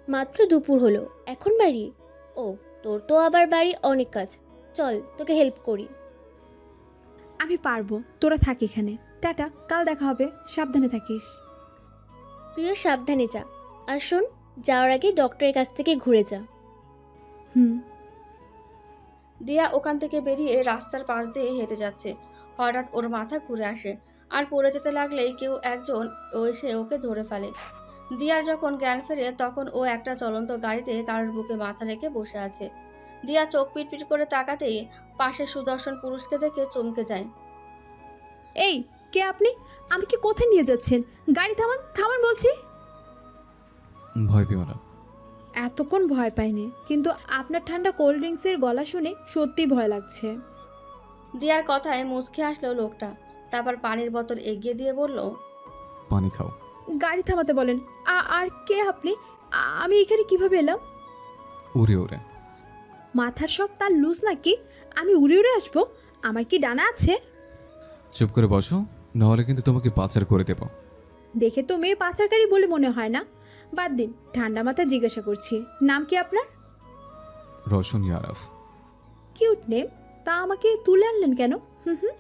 মাত্র দুপুর হলো, এখন বাড়ি? ও, তোর তো আবার বাড়ি অনেক কাজ। চল তোকে হেল্প করি। আমি পারবো, তোরা থাক এখানে। টাটা, কাল দেখা হবে, সাবধানে থাকিস। তুইও সাবধানে যা। আর শোন, যাওয়ার আগে ডক্টরের কাছ থেকে ঘুরে যা। হুম। দিয়া ওখান থেকে বেরিয়ে রাস্তার পাশ দিয়ে হেঁটে যাচ্ছে। হঠাৎ ওর মাথা ঘুরে আসে, আর পড়ে যেতে লাগলেই কেউ একজন এসে ওকে ধরে ফেলে। দিয়ার যখন জ্ঞান ফেরে তখন ও একটা চলন্ত গাড়িতে কারোর বুকে মাথা রেখে বসে আছে। দিয়া চোখ পিটপিট করে তাকাতেই পাশে সুদর্শন পুরুষকে দেখে চমকে যায়। এই, কে আপনি? আমাকে কোথায় নিয়ে যাচ্ছেন? গাড়ি থামান, থামান বলছি। ভয় পেও না। এতক্ষণ ভয় পাইনি, কিন্তু আপনার ঠান্ডা কোল্ড ড্রিঙ্কসের গলা শুনে সত্যি ভয় লাগছে। দিয়ার কথায় মুচকি হাসলো লোকটা, তারপর পানির বোতল এগিয়ে দিয়ে বলল, পানি খাও। গাড়ি থামাতে বলেন। আর কে আপনি? আমি এখানে কিভাবে এলাম? উড়ে উড়ে। মাথার সব তার লুজ নাকি? আমি উড়ে উড়ে আসবো? আমার কি ডানা আছে? চুপ করে বসো, নাহলে কিন্তু তোমাকে পাচার করে দেব। দেখে তো মেয়ে পাচারকারী বলে মনে হয় না। বাদ দিন, ঠান্ডা মাথায় জিজ্ঞাসা করছি, নাম কি আপনার? রওশন ইয়ারাফ। কিউট নেম, তা আমাকে তুলে আনলেন কেন? হুম হুম।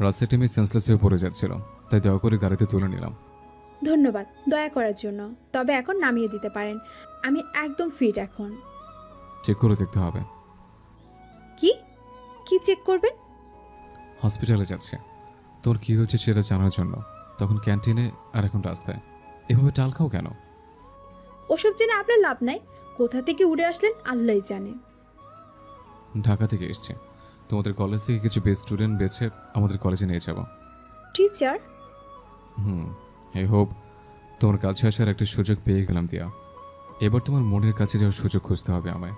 রাস্তায় টেমে সেন্সলেস হয়ে পড়ে যাচ্ছিল, তাই দয়া করে গাড়িতে তুলে নিলাম। ধন্যবাদ দয়া করার জন্য, তবে এখন নামিয়ে দিতে পারেন। আমি একদম ফিট এখন। চেক করে দেখতে হবে। কি কি চেক করবেন? হসপিটালে যাচ্ছে, তোর কি হয়েছে সেটা জানার জন্য। তখন ক্যান্টিনে, আর এখন রাস্তায়। এভাবে টাল খাও কেন? ওসব জেনে আপনার লাভ নাই। কোথা থেকে উড়ে আসলেন আল্লাহই জানে। ঢাকা থেকে এসছে, তোমাদের কলেজ থেকে কিছু বেস্ট স্টুডেন্ট বেছে আমাদের কলেজে নিয়ে যাব। টিচার? আই হোপ তোমার কাছে আসার একটা সুযোগ পেয়ে গেলাম দিয়া। এবার তোমার মনের কাছে যাওয়ার সুযোগ খুঁজতে হবে আমায়।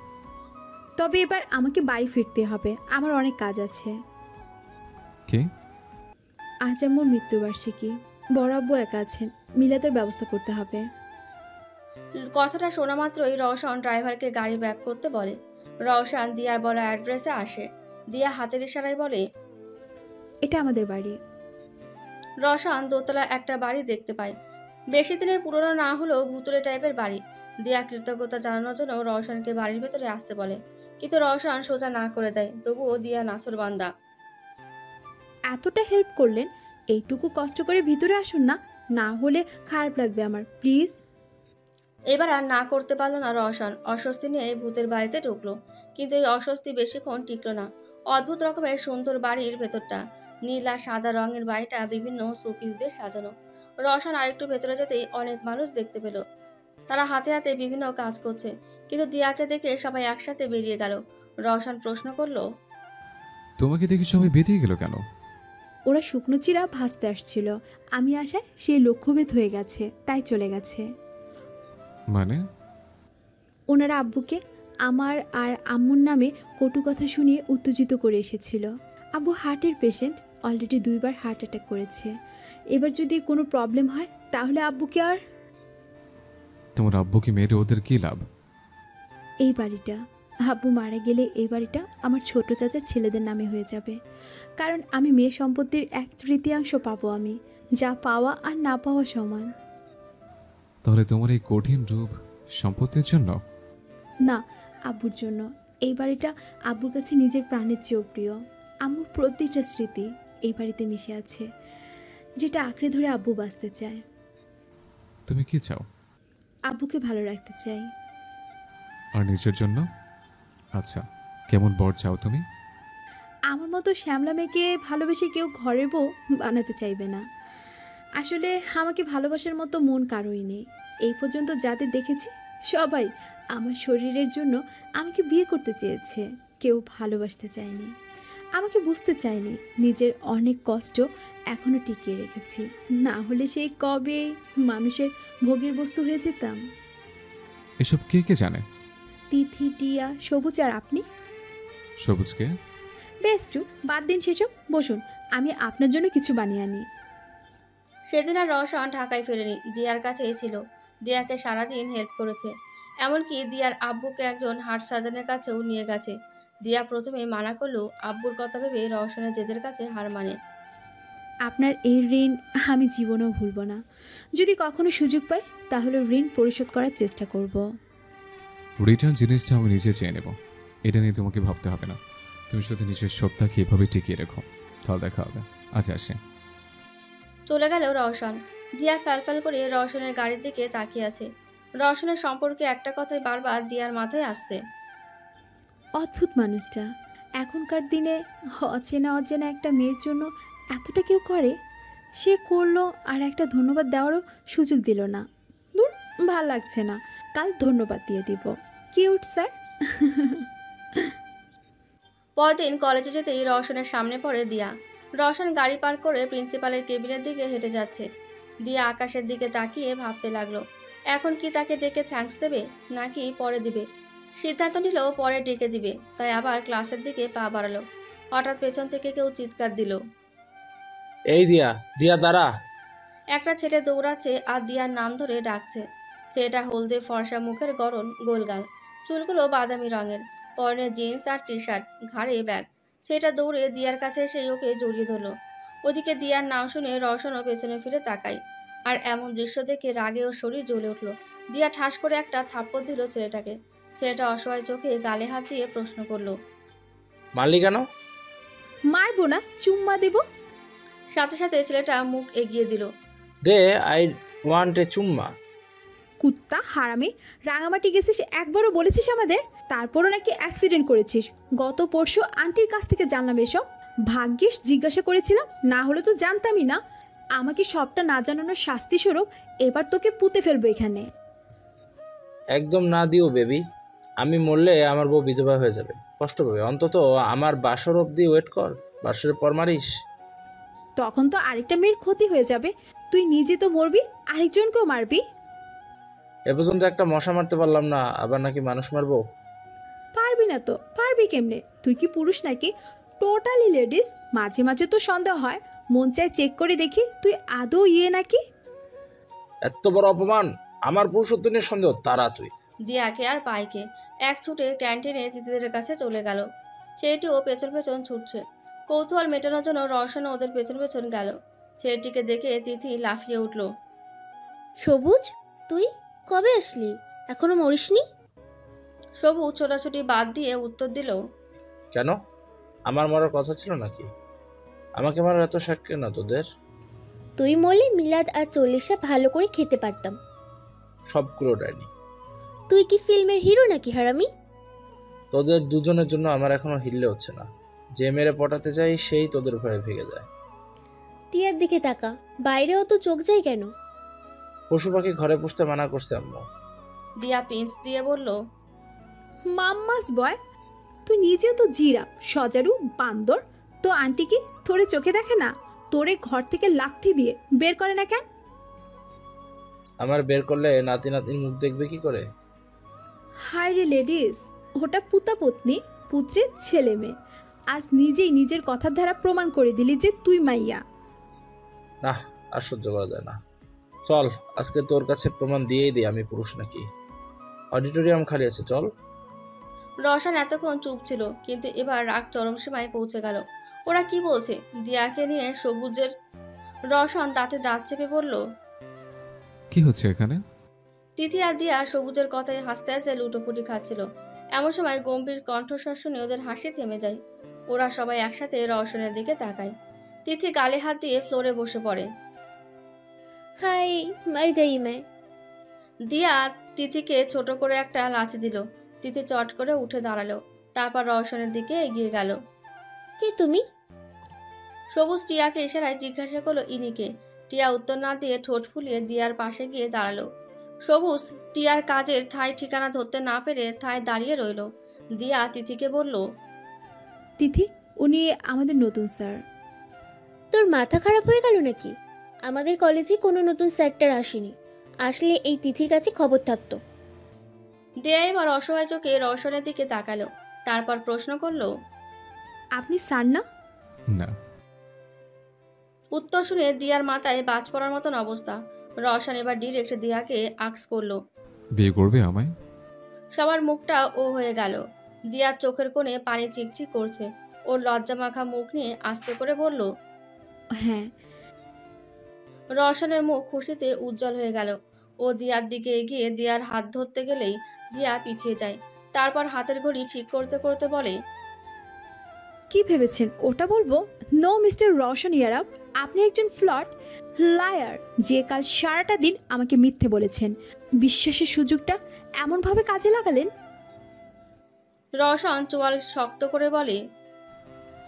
তবে এবার আমাকে বাড়ি ফিরতে হবে, আমার অনেক কাজ আছে। কে? আজ আমার মৃত্যুবার্ষিকী। বড় আব্বু একা আছেন, মিলাদের ব্যবস্থা করতে হবে। কথাটা শোনা মাত্রই রওশন ড্রাইভারকে গাড়ি ব্যাক করতে বলে। রওশন দিয়ার বলা অ্যাড্রেসে আসে। দিয়া হাতের ইশারায় বলে, এটা আমাদের বাড়ি। রওশন দোতলা একটা বাড়ি দেখতে পায়। বেশি দিনের পুরনো না হলেও ভুতুড়ে টাইপের বাড়ি। দিয়া কৃতজ্ঞতা জানানোর জন্য রওশনকে বাড়ির ভেতরে আসতে বলে, কিন্তু রওশন সোজা না করে দেয়। তবুও দিয়া নাছোড়বান্দা। এতটা হেল্প করলেন, এইটুকু কষ্ট করে ভিতরে আসুন না, না হলে খারাপ লাগবে আমার, প্লিজ। এবার আর না করতে পারল না রওশন। অস্বস্তি নিয়ে ভূতের বাড়িতে ঢুকলো, কিন্তু এই অস্বস্তি বেশিক্ষণ টিকলো না। অদ্ভুত রকমের সুন্দর বাড়ির ভেতরটা। নীল আর সাদা রঙের বাড়িটা বিভিন্ন শোপিস দিয়ে সাজানো। রওশন আরেকটু ভেতরে যেতেই অনেক মানুষ দেখতে পেল। তারা হাতে হাতে বিভিন্ন কাজ করছে, কিন্তু দিয়াকে দেখে সবাই একসাথে বেরিয়ে গেল। রওশন প্রশ্ন করলো, তোমাকে দেখে সবাই বেরিয়ে গেল কেন? ওরা শুকনো চিরা ভাসতে আসছিল, আমি আসায় সেই লক্ষ্যভেদ হয়ে গেছে, তাই চলে গেছে। মানে? ওনারা আব্বুকে আমার আর আম্মুর নামে কটু কথা শুনিয়ে উত্তেজিত করে এসেছিল। আব্বু হার্টের পেশেন্ট, অলরেডি 2বার হার্ট অ্যাটাক করেছে। এবার যদি কোনো প্রবলেম হয় তাহলে আব্বুকে আর। তোমার আব্বুকে মেরে ওদের কি লাভ? এই বাড়িটা, আব্বু মারা গেলে এই বাড়িটা আমার ছোট চাচার ছেলেদের নামে হয়ে যাবে। কারণ আমি মেয়ে সম্পত্তির 1/3 পাবো আমি, যা পাওয়া আর না পাওয়া সমান। তাহলে তোমার এই কঠিন রূপ সম্পত্তির জন্য? না, আব্বুর জন্য। এই বাড়িটা আব্বুর কাছে নিজের প্রাণের চেয়েও প্রিয়। আম্মুর প্রতিটা স্মৃতি এই বাড়িতে মিশে আছে, যেটা আঁকড়ে ধরে আব্বু বাঁচতে চায়। তুমি কি চাও? আব্বুকে ভালো রাখতে চাই। আর নিজের জন্য? আচ্ছা, কেমন বর চাও তুমি? আমার মতো শ্যামলা মেয়েকে ভালোবেসে কেউ ঘরের বউ বানাতে চাইবে না। আসলে আমাকে ভালোবাসার মতো মন কারোই নেই। এই পর্যন্ত যাদের দেখেছি সবাই আমার শরীরের জন্য আমাকে বিয়ে করতে চেয়েছে, কেউ ভালোবাসতে চায়নি, আমাকে বুঝতে চায়নি। নিজের অনেক কষ্ট এখনও টিকিয়ে রেখেছি, না হলে সেই কবে মানুষের ভোগের বস্তু হয়ে যেতাম। এসব কে কে জানে? তিথি, টিয়া, সবুজ আর আপনি। সবুজকে? বেস্টু, বাদ দিন সেসব, বসুন, আমি আপনার জন্য কিছু বানিয়ে আনি। সেদিন আর রওশন ঢাকায় ফেরেনি, দিয়ার কাছেই ছিল। দিয়াকে সারাদিন হেল্প করেছে। এমনকি দিয়ার আব্বুকে একজন হার্ট সার্জনের কাছেও নিয়ে গেছে। দিয়া প্রথমে মানা করলেও আব্বুর কথা ভেবে রওশনের জেদের কাছে হার মানে। আপনার এই ঋণ আমি জীবনেও ভুলব না। যদি কখনো সুযোগ পাই তাহলে ঋণ পরিশোধ করার চেষ্টা করব। রিটার্ন জিনিসটা আমি নিজে চেয়ে নেব, এটা নিয়ে তোমাকে ভাবতে হবে না। তুমি শুধু নিজের সত্তাকে এভাবে টিকিয়ে রেখো। কাল দেখা হবে, আজ আসি। চলে গেল রওশন। দিয়া ফ্যালফ্যাল করে রওশনের গাড়ির দিকে তাকিয়ে আছে। রওশনের সম্পর্কে একটা কথাই বারবার দিয়ার মাথায় আসছে। অদ্ভুত মানুষটা। এখনকার দিনে অচেনা অচেনা একটা মেয়ের জন্য এতটা কেউ করে। সে করলো আর একটা ধন্যবাদ দেওয়ারও সুযোগ দিল না। দূর, ভাল লাগছে না। কাল ধন্যবাদ দিয়ে দিব। Cute sir. পরদিন কলেজে যেতেই রওশনের সামনে পড়ে দিয়া। রওশন গাড়ি পার্ক করে প্রিন্সিপালের কেবিনের দিকে হেঁটে যাচ্ছে। দিয়া আকাশের দিকে তাকিয়ে ভাবতে লাগলো, এখন কি তাকে ডেকে থ্যাঙ্কস দেবে নাকি পরে দিবে। সিদ্ধান্ত নিল পরে ডেকে দিবে, তাই আবার ক্লাসের দিকে পা বাড়ালো। হঠাৎ পেছন থেকে কেউ চিৎকার দিল। এই দিয়া, দিয়া দাঁড়া। একটা ছেলে দৌড়াচ্ছে আর দিয়ার নাম ধরে ডাকছে। ছেলেটা হলদে ফর্সা, মুখের গড়ন গোলগাল, চুলগুলো বাদামি রঙের, পরনে জিন্স আর টি শার্ট, ঘাড়ে ব্যাগ। ছেলেটা দৌড়ে দিয়ার কাছে এসে ওকে জড়িয়ে ধরলো। ওদিকে দিয়ার নাম শুনে রওশনও পেছনে ফিরে তাকায়। আর এমন দৃশ্য দেখে রাগে ও শরীর জ্বলে উঠল। দিয়া ঠাস করে একটা থাপ্পড় দিল ছেলেটাকে। ছেলেটা অসহায় চোখে গালে হাত দিয়ে প্রশ্ন করলো, মারলি কেন? মারবো না, চুম্মা দেব। সাথে সাথে ছেলেটা মুখ এগিয়ে দিল। দে, আই ওয়ান্ট এ চুম্মা। কুত্তা হারামি, রাঙামাটি গেছিস, একবারও বলেছিস আমাদের? তারপরও নাকি অ্যাক্সিডেন্ট করেছিস। গত পরশু আন্টির কাছ থেকে জানলাম এসব। ভাগ্যিস জিজ্ঞাসা করেছিলাম, না হলে তো জানতামই না। আমাকে সবটা না জানানোর শাস্তি স্বরূপ এবার তোকে পুঁতে ফেলবো এখানে। একদম না দিও বেবি। আমি মরলে আমার বউ বিধবা হয়ে যাবে, কষ্ট পাবে। অন্তত আমার বাসর অবধি ওয়েট কর, বাসরের পর মারিস। তখন তো আরেকটা মেয়ের ক্ষতি হয়ে যাবে। তুই নিজে তো মরবি, আরেকজনকেও মারবি। এ পর্যন্ত একটা মশা মারতে পারলাম না, আবার নাকি মানুষ মারবো? পারবি না তো পারবি কেমনে? তুই কি পুরুষ নাকি? Totally ladies. মাঝে মাঝে তো সন্দেহ হয়, মন চায় চেক করে দেখি তুই আদৌ নাকি। এত বড় অপমান! আমার পুরুষত্ব নিয়ে সন্দেহ? তারা তুই। দিয়াকে আর পাইকে এক ছুটে ক্যান্টিনে তিথিদের কাছে চলে গেল। ছেলেটিও পেছন পেছন ছুটছে। কৌতূহল মেটানোর জন্য রওশনও ওদের পেছন পেছন গেল। ছেলেটিকে দেখে তিথি লাফিয়ে উঠল। সবুজ, তুই কবে আসলি? এখনো মরিসনি? সবুজ ছোটাছুটি বাদ দিয়ে উত্তর দিল, কেন? আমার মরার কথা ছিল নাকি? আমাকে মারার এত শখ কেন তোদের? তুই মরলে মিলাদ আর চল্লিশা ভালো করে খেতে পারতাম। সবগুলো ডাইনি। তুই কি ফিল্মের হিরো নাকি হারামি? তোদের দুজনের জন্য আমার এখনো হিললে হচ্ছে না। যে মেরে পটাতে যাই সেই তোদের ভয়ে ভেঙে যায়। টিয়ার দিকে তাকা, বাইরেও তো চোখ যায় কেন? পশু পাখি ঘরে পুষতে মানা করছে আম্মু। দিয়া পিঞ্চ দিয়ে বলল, মাম্মাস বয়, তুই নিজেও তো জিরাফ, সজারু, বান্দর। তো আন্টি কি তোরে চোখে দেখে না? তোরে ঘর থেকে লাথি দিয়ে বের করে না কেন? আমার বের করলে নাতি নাতনির মুখ দেখবে কি করে? হায় রে লেডিস, ওটা পুতা পত্নী, পুত্রের ছেলে মেয়ে। আজ নিজেই নিজের কথার দ্বারা প্রমাণ করে দিলি যে তুই মাইয়া। না, আর সহ্য করা যায় না। চল, আজকে তোর কাছে প্রমাণ দিয়েই দিই আমি পুরুষ নাকি। অডিটোরিয়াম খালি আছে, চল। রওশন এতক্ষণ চুপ ছিল, কিন্তু এবার রাগ চরম সীমায় পৌঁছে গেল। ওরা কি বলছে? দিয়াকে নিয়ে সবুজের। রওশন দাঁতে দাঁত চেপে বলল, কি হচ্ছে এখানে? তিথি আর দিয়া সবুজের কথায় হাসতে হাসতে লুটোপুটি খাচ্ছিল। এমন সময় গম্ভীর কণ্ঠস্বর শুনে ওদের হাসি থেমে যায়। ওরা সবাই একসাথে রওশনের দিকে তাকায়। তিথি গালে হাত দিয়ে ফ্লোরে বসে পড়ে। হাই, মার গই মে। দিয়া তিথিকে ছোট করে একটা লাথি দিল। তিথি চট করে উঠে দাঁড়ালো, তারপর রওশনের দিকে এগিয়ে গেল। কে তুমি? সবুজ টিয়াকে ইশারায় জিজ্ঞাসা করলো ইনিকে। টিয়া উত্তর না দিয়ে ঠোঁট ফুলিয়ে দিয়ার পাশে গিয়ে দাঁড়ালো। সবুজ টিয়ার কাজের ঠাঁই ঠিকানা ধরতে না পেরে ঠায় দাঁড়িয়ে রইল। দিয়া তিথিকে বলল, তিথি, উনি আমাদের নতুন স্যার। তোর মাথা খারাপ হয়ে গেল নাকি? আমাদের কলেজে কোনো নতুন স্যারটার আসেনি। আসলে এই তিথির কাছে খবর থাকতো। দিয়া এবার অসহায় চোখে রওশনের দিকে তাকালো, তারপর প্রশ্ন করলো, আপনি স্যার না? না। উত্তর শুনে দিয়ার মাথায় বাজ পড়ার মতন অবস্থা। রওশন এবার ডিরেক্ট দিয়াকে আক্স করলো, বিয়ে করবে আমায়? সবার মুখটা ও হয়ে গেল। দিয়ার চোখের কোণে পানি চিকচিক করছে। ওর লজ্জা মাখা মুখ নিয়ে আস্তে করে বলল, হ্যাঁ, রওশনের মুখ খুশিতে উজ্জ্বল হয়ে গেল। ও দিয়ার দিকে এগিয়ে দিয়ার হাত ধরতে গেলেই দিয়া পিছিয়ে যায়। তারপর হাতের ঘড়ি ঠিক করতে করতে বলে, কি ভেবেছেন ওটা বলবো? নো মিস্টার রওশন ইয়ারাব, আপনি একজন ফ্লট লায়ার যে কাল সারাটা দিন আমাকে মিথ্যে বলেছেন। বিশ্বাসের সুযোগটা এমনভাবে কাজে লাগালেন। রওশন চোয়াল শক্ত করে বলে,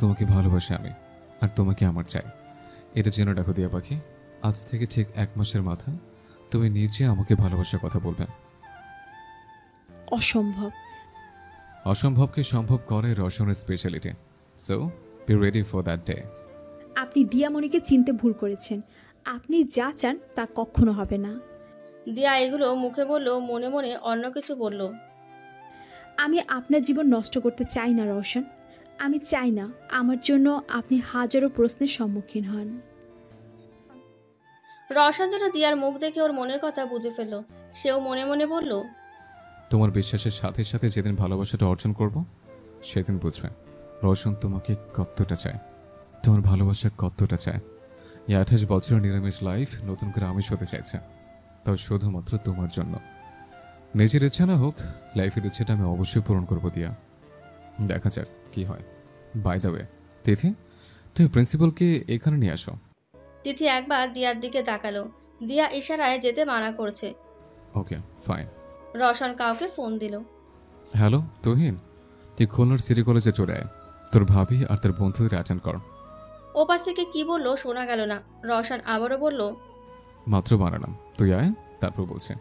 তোমাকে ভালোবাসি আমি, আর তোমাকে আমার চাই। এটা জেনে রাখো দিয়া পাখি, আজ থেকে ঠিক 1 মাসের মাথা তুমি নিজে আমাকে ভালোবাসার কথা বলবে। অসম্ভব। অসম্ভবকে সম্ভব করে রওশনের speciality. So be ready for that day. আপনি দিয়ামণিকে চিনতে ভুল করেছেন। আপনি যা চান তা কখনো হবে না। দিয়া এগুলো মুখে বলল, মনে মনে অন্য কিছু বলল। আমি আপনার জীবন নষ্ট করতে চাই না রওশন। আমি চাই না আমার জন্য আপনি হাজারো প্রশ্নের সম্মুখীন হন। রওশন যেন দিয়ার মুখ দেখে ওর মনের কথা বুঝে ফেলল। সেও মনে মনে বলল, তোমার বিশ্বাসের সাথে সাথে যেদিন ভালোবাসাটা অর্জন করব, সেদিন বুঝবে রওশন তোমাকে কতটা চায়, তোমার ভালোবাসা কতটা চায়। এই 28 বছরের নিরামিষ লাইফ নতুন করে আমিষ হতে চাইছে, তাও শুধুমাত্র তোমার জন্য। নিজের ইচ্ছা না হোক, লাইফের ইচ্ছেটা আমি অবশ্যই পূরণ করবো দিয়া। দেখা যাক কি হয়। বাই দ্য ওয়ে তিথি, তুমি প্রিন্সিপালকে এখানে নিয়ে আসো। তিথি একবার দিয়ার দিকে তাকালো। দিয়া ইশারায় যেতে মানা করছে। Okay fine. রওশন কাউকে ফোন দিল। হ্যালো তুহিন, তুই খুলনার সিটি কলেজে চলে আয়, তোর ভাবি আর তোর বন্ধুদের অ্যাটেন্ড কর। ওপাশ থেকে কি বলল শোনা গেল না। রওশন আবারও বলল, মাত্র বানালাম, তুই আয়, তারপর বলছে।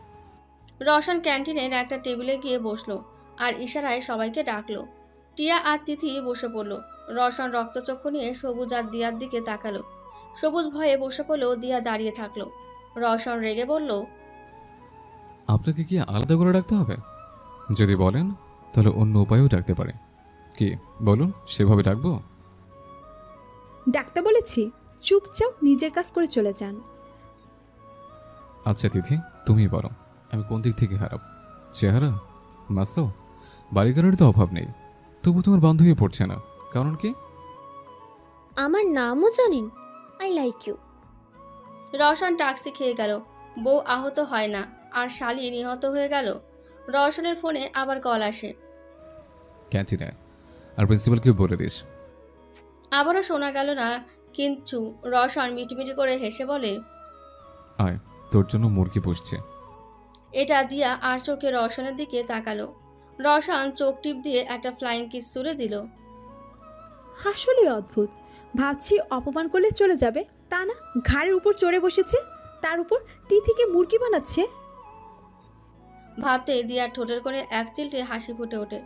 রওশন ক্যান্টিনের একটা টেবিলে গিয়ে বসলো আর ইশারায় সবাইকে ডাকলো। টিয়া আর তিথি বসে পড়ল। রওশন রক্তচক্ষু নিয়ে সবুজ আর দিয়ার দিকে তাকালো। সবুজ ভয়ে বসে পড়লেও দিয়া দাঁড়িয়ে থাকলো। রওশন রেগে বলল, আপনাকে কি আলাদা করে ডাকতে হবে? যদি বলেন তাহলে অন্য উপায়েও ডাকতে পারে। কি বলুন, সেভাবে ডাকবো? ডাক্তার বলেছি, চুপচাপ নিজের কাজ করে চলে যান। আচ্ছা তিথি, তুমি বলো, আমি কোন দিক থেকে খারাপ? চেহারা, মাসো, বাড়িঘরের তো অভাব নেই, তবু তোমার বান্ধবী পড়ছে না, কারণ কি? আমার নামও জানেন? I like you. Roshan taxi খেয়ে গেল। বউ আহত হয় না, আর শালি নিহত হয়ে গেল। রওশনের ফোনে আবার কল আসে। ক্যান্টিনে, আর প্রিন্সিপালকে বলে দিস। আবারও শোনা গেল না, কিন্তু রওশন মিটিমিটি করে হেসে বলে, আয়, তোর জন্য মুরগি পুষছে। এটা দিয়া আর চোখে রওশনের দিকে তাকালো। রওশন চোখ টিপ দিয়ে একটা ফ্লাইং কিস ছুড়ে দিল। আসলে অদ্ভুত। ভাবছি অপমান করলে চলে যাবে, তা না, ঘাড়ের উপর চড়ে বসেছে, তার উপর তিথিকে মুরগি বানাচ্ছে। ভাবতে দিয়ার ঠোঁটের কোণে এক চিলটে হাসি ফুটে ওঠে।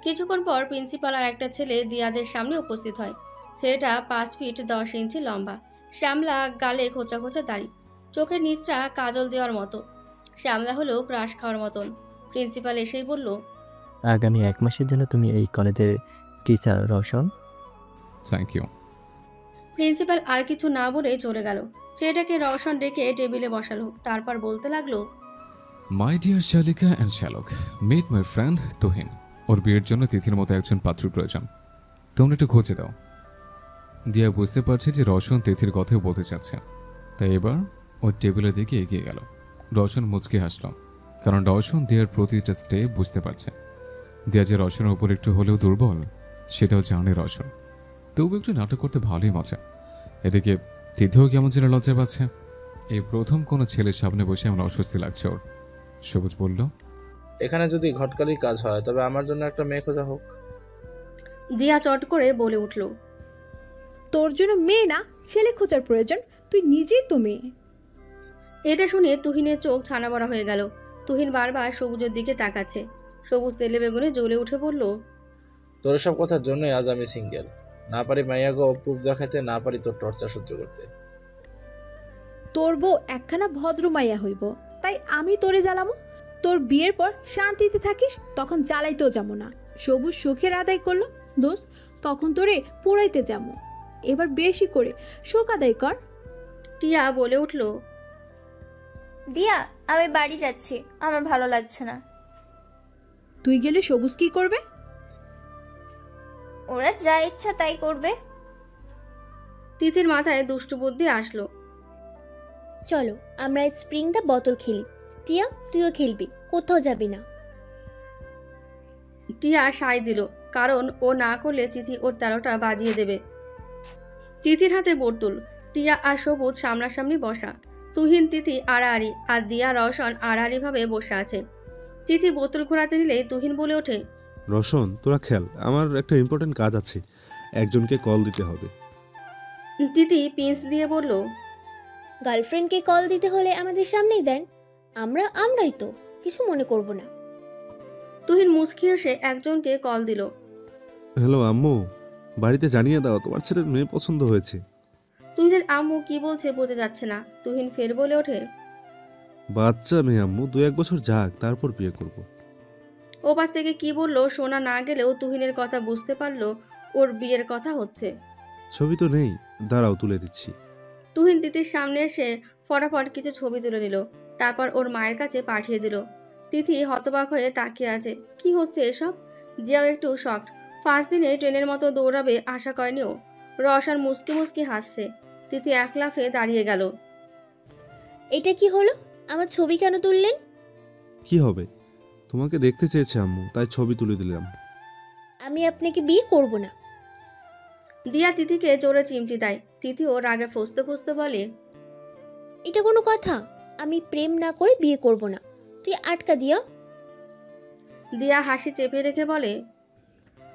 কিছুক্ষণ পর প্রিন্সিপাল আর একটা ছেলে দিয়াদের সামনে উপস্থিত হয়। ছেলেটা 5 ফিট 10 ইঞ্চি লম্বা, শ্যামলা গালে খোঁচা খোঁচা দাড়ি, চোখের নিচটা কাজল দেওয়ার মতো। শ্যামলা হলেও ক্রাশ খাওয়ার মতন। প্রিন্সিপাল এসেই বলল, আগামী 1 মাসের জন্য তুমি এই কলেজের teacher Roshan. Thank you. Principal আর কিছু না বলে চলে গেল। ছেলেটাকে রওশন ডেকে টেবিলে বসালো। তারপর বলতে লাগলো, মাই ডিয়ার শালিকা অ্যান্ড শ্যালক, মিট মাই ফ্রেন্ড তুহিন। ওর বিয়ের জন্য তিথির মতো একজন পাত্র প্রয়োজন, তোমরা একটু খুঁজে দাও। দিয়া বুঝতে পারছে যে রওশন তিথির কথাও বলতে চাচ্ছে, তাই এবার ওর টেবিলের দিকে এগিয়ে গেল। রওশন মুচকে হাসল, কারণ রওশন দিয়ার প্রতিটা স্টেপ বুঝতে পারছে। দিয়া যে রওশনের উপর একটু হলেও দুর্বল, সেটাও জানে রওশন। তবু একটু নাটক করতে ভালোই মজা। এদিকে তিথিও কেমন যেন লজ্জা পাচ্ছে। এই প্রথম কোনো ছেলের সামনে বসে এমন অস্বস্তি লাগছে ওর। সবুজ বলল, এখানে যদি ঘটকালির কাজ হয় তবে আমার জন্য একটা মেয়ে খোঁজা হোক। দিয়া চট করে বলে উঠল, তোর জন্য মেয়ে না, ছেলে খোঁজার প্রয়োজন, তুই নিজেই তো মেয়ে। এটা শুনে তুহিনের চোখ ছানা বড়া হয়ে গেল। তুহিন বারবার সবুজের দিকে তাকাচ্ছে। সবুজ তেলে বেগুনে জ্বলে উঠে বলল, তোর সব কথার জন্যই আজ আমি সিঙ্গেল। না পারি মাইয়াগো প্রুফ দেখাতে, না পারি তোর টর্চার সহ্য করতে। তোর বউ একখানা ভদ্র মাইয়া হইব, তাই আমি তোরে জ্বালামো। তোর বিয়ের পর শান্তিতে থাকিস, তখন জ্বালাইতেও যাবো না। সবুজ সুখের আদায় করলো দোস্ত, তখন তোরে পোড়াইতে যাবো। এবার বেশি করে শোক আদায় কর। টিয়া বলে উঠল, দিয়া, আমি বাড়ি যাচ্ছি, আমার ভালো লাগছে না। তুই গেলে সবুজ কি করবে? ওরা যা ইচ্ছা তাই করবে। তিথির মাথায় দুষ্টু বুদ্ধি আসলো। চলো আমরা স্প্রিং দা বোতল খেলি। টিয়া তুইও খেলবি, কোথাও যাবি না। টিয়া সায় দিল, কারণ ও না করলে তিথি ওর 13টা বাজিয়ে দেবে। তিথির হাতে বোতল, টিয়া আর সবুজ সামনাসামনি বসা। তুহিন তিথি আড়াআড়ি আর দিয়া রওশন আড়াআড়িভাবে বসে আছে। তিথি বোতল ঘোরাতে নিলেই তুহিন বলে ওঠে, রোশন তোরা খেল, আমার একটা ইম্পর্টেন্ট কাজ আছে, একজনকে কল দিতে হবে। তিথি পিন্স দিয়ে বলল, গার্লফ্রেন্ডকে কল দিতে হলে আমাদের সামনেই দেন, আমরাই তো কিছু মনে করব না। তুহিন মুচকি হেসে একজনকে কল দিল। হ্যালো আম্মু, বাড়িতে জানিয়ে দাও তোমার ছেলের মেয়ে পছন্দ হয়েছে। তুহিনের আম্মু কি বলছে বোঝা যাচ্ছে না। তুহিন ফের বলে ওঠে, বাচ্চা মেয়ে আম্মু, 2-1 বছর যাক তারপর বিয়ে করব। ও পাশ থেকে কি বলল শোনা না গেলেও তুহিনের কথা বুঝতে পারলো ওর বিয়ের কথা হচ্ছে। ছবি তো নেই, দাঁড়াও তুলে দিচ্ছি। তুহিন তিথির সামনে এসে ফটাফট কিছু ছবি তুলে নিল, তারপর ওর মায়ের কাছে পাঠিয়ে দিল। তিথি হতবাক হয়ে তাকিয়ে আছে, কি হচ্ছে এসব। দিয়াও একটু শকড। ফার্স্ট দিনে ট্রেনের মতো দৌড়াবে আশা করেনি ও। রওশন মুসকি মুসকি হাসছে। তিথি এক লাফে দাঁড়িয়ে গেল। এটা কি হলো? আমার ছবি কেন তুললেন? কি হবে, তোমাকে দেখতে চেয়েছে আম্মু, তাই ছবি তুলে দিলাম। আমি আপনাকে বিয়ে করব না। দিয়া তিথিকে জোরে চিমটি দেয়। তিথিও রাগে ফুঁসতে ফুঁসতে বলে, এটা কোনো কথা? আমি প্রেম না করে বিয়ে করব না, তুই আটকা দিয়া। দিয়া হাসি চেপে রেখে বলে,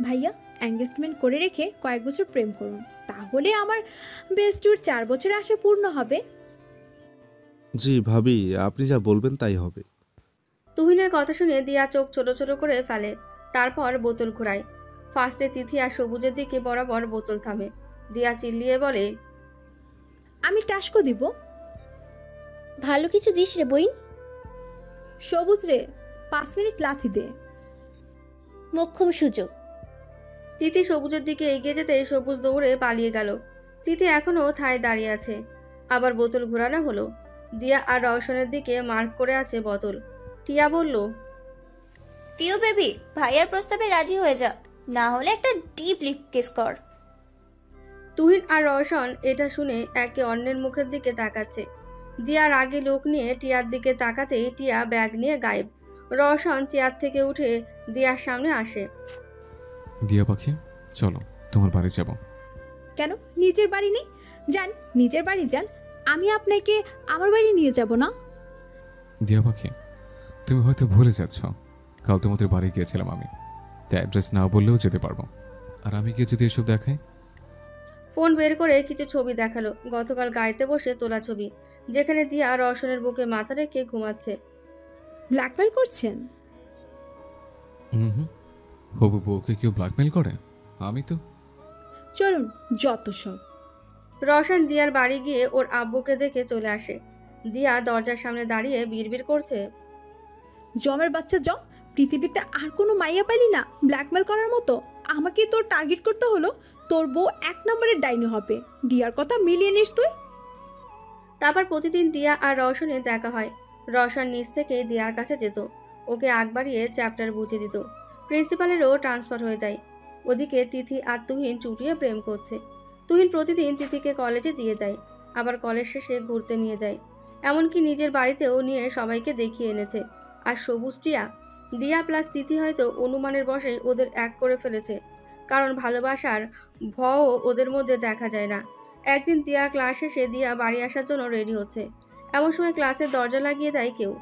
ভাইয়া এঙ্গেজমেন্ট করে রেখে কয়েক বছর প্রেম করুন, তাহলে আমার বেস্টুর 4 বছরে আশা পূর্ণ হবে। জি ভাবি, আপনি যা বলবেন তাই হবে। তুহিনের কথা শুনে দিয়া চোখ ছোট ছোট করে ফেলে, তারপর বোতল ঘোরায়। ফার্স্টে তিথি আর সবুজের দিকে বরাবর বোতল থামে। দিয়া চিল্লিয়ে বলে, আমি টাস্কো দিব। ভালো কিছু দিস রে বইন। সবুজ রে 5 মিনিট লাথি দে। মোক্ষম সুযোগ। তিথি সবুজের দিকে এগিয়ে যেতে সবুজ দৌড়ে পালিয়ে গেল। তিথি এখনো থায় দাঁড়িয়ে আছে। আবার বোতল ঘোরানো হলো। দিয়া আর রওশনের দিকে মার্ক করে আছে বোতল। টিয়া বলল, টিও বেবি ভাইয়ার প্রস্তাবে রাজি হয়ে যা, না হলে একটা ডিপ লিপ কিস কর। তুহিন আর রওশন এটা শুনে একে অন্যের মুখের দিকে তাকাচ্ছে। দিয়া রাগে লোক নিয়ে টিয়ার দিকে তাকাতেই টিয়া ব্যাগ নিয়ে গায়েব। রওশন চেয়ার থেকে উঠে দিয়ার সামনে আসে। দিয়া পাখি চলো তোমার বাড়ি যাব। কেন, নিজের বাড়ি নেই? যান, নিজের বাড়ি যান, আমি আপনাকে আমার বাড়ি নিয়ে যাব না। দিয়া পাখি তুমি হয়তো ভুলে যাচ্ছ, কাল তোমাদের বাড়ি গিয়েছিলাম আমি, তাই অ্যাড্রেস না বললেও যেতে পারবো। আর আমি গিয়ে যদি এসব দেখাই। ফোন বের করে কিছু ছবি দেখালো। গতকাল গাড়িতে বসে তোলা ছবি, যেখানে দিয়া রওশনের বুকে মাথা রেখে ঘুমাচ্ছে। ব্ল্যাকমেল করছেন? হুম, হবু বউকে কেউ ব্ল্যাকমেল করে? আমি তো। চলুন, যত সব। রওশন দিয়ার বাড়ি গিয়ে ওর আব্বুকে দেখে চলে আসে। দিয়া দরজার সামনে দাঁড়িয়ে বিড়বিড় করছে, জমের বাচ্চা জম, পৃথিবীতে আর কোনো মাইয়া পাইলি না ব্ল্যাকমেল করার মতো? আমাকে তোর টার্গেট করতে হলো? তোর বউ 1 নম্বরের ডাইনি হবে। দিয়ার কথা মিলিয়ে নিস তুই। তারপর প্রতিদিন দিয়া আর রওশনের দেখা হয়। রওশন নিজ থেকে দিয়ার কাছে যেত, ওকে আগ বাড়িয়ে চ্যাপ্টার বুঝিয়ে দিত। প্রিন্সিপালেরও ট্রান্সফার হয়ে যায়। ওদিকে তিথি আর তুহিন চুটিয়ে প্রেম করছে। তুহিন প্রতিদিন তিথিকে কলেজে দিয়ে যায়, আবার কলেজ শেষে ঘুরতে নিয়ে যায়। এমনকি নিজের বাড়িতেও নিয়ে সবাইকে দেখিয়ে এনেছে। আর সবুজ টিয়া, দিয়া প্লাস তিথি হয়তো অনুমানের বশে ওদের এক করে ফেলেছে, কারণ ভালোবাসার ভয়ও ওদের মধ্যে দেখা যায় না। একদিন দিয়ার ক্লাস শেষে দিয়া বাড়ি আসার জন্য রেডি হচ্ছে, এমন সময় ক্লাসের দরজা লাগিয়ে দেয় কেউ।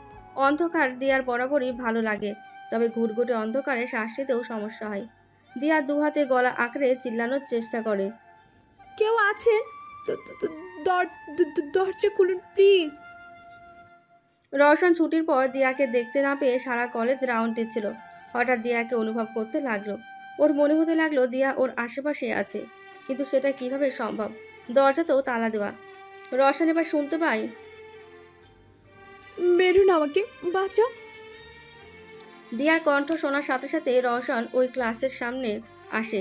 অন্ধকার দিয়ার বরাবরই ভালো লাগে, তবে ঘুটঘুটে অন্ধকারে শ্বাস নিতেও সমস্যা হয়। দিয়া দুহাতে গলা আঁকড়ে চিল্লানোর চেষ্টা করে, কেউ আছেন? দরজা খুলুন প্লিজ। রওশন ছুটির পর দিয়াকে দেখতে না পেয়ে সারা কলেজ রাউন্ড দিচ্ছিল। হঠাৎ দিয়াকে অনুভব করতে লাগলো। ওর মনে হতে লাগলো দিয়া ওর আশেপাশে আছে, কিন্তু সেটা কিভাবে সম্ভব? দরজাতেও তালা দেওয়া। রওশন এবার শুনতে পাই, মেরুন, আমাকে বাঁচাও। দিয়ার কণ্ঠ শোনার সাথে সাথে রওশন ওই ক্লাসের সামনে আসে।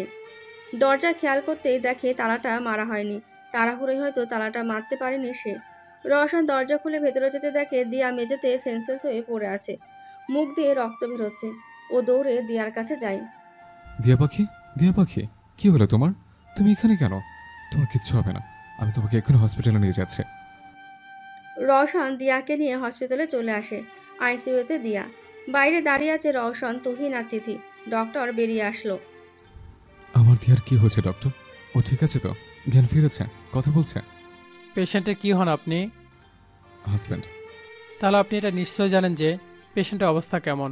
দরজা খেয়াল করতেই দেখে তালাটা মারা হয়নি। তাড়াহুড়োই হয়তো তালাটা মারতে পারেনি সে। রওশন দরজা খুলে ভেতরে যেতে দেখে দিয়া মেঝেতে সেন্সলেস হয়ে পড়ে আছে, মুখ দিয়ে রক্ত বেরোচ্ছে। ও দৌড়ে দিয়ার কাছে যায়। দিয়া পাখি কি হলো তোমার? তুমি এখানে কেন? তোমার কিচ্ছু হবে না, আমি তোমাকে এক্ষুনি হসপিটালে নিয়ে যাচ্ছি। রওশন দিয়াকে নিয়ে হসপিটালে চলে আসে। আইসিইউতে দিয়া, বাইরে দাঁড়িয়ে আছে রওশন, তুহিন আর তিথি। ডক্টর বেরিয়ে আসলো। আমার দিয়ার কি হয়েছে ডক্টর? ও ঠিক আছে তো? জ্ঞান ফিরেছে? কথা বলছে? পেশেন্টের কি হন আপনি? হাজব্যান্ড। তাহলে আপনি এটা নিশ্চয়ই জানেন যে পেশেন্টের অবস্থা কেমন।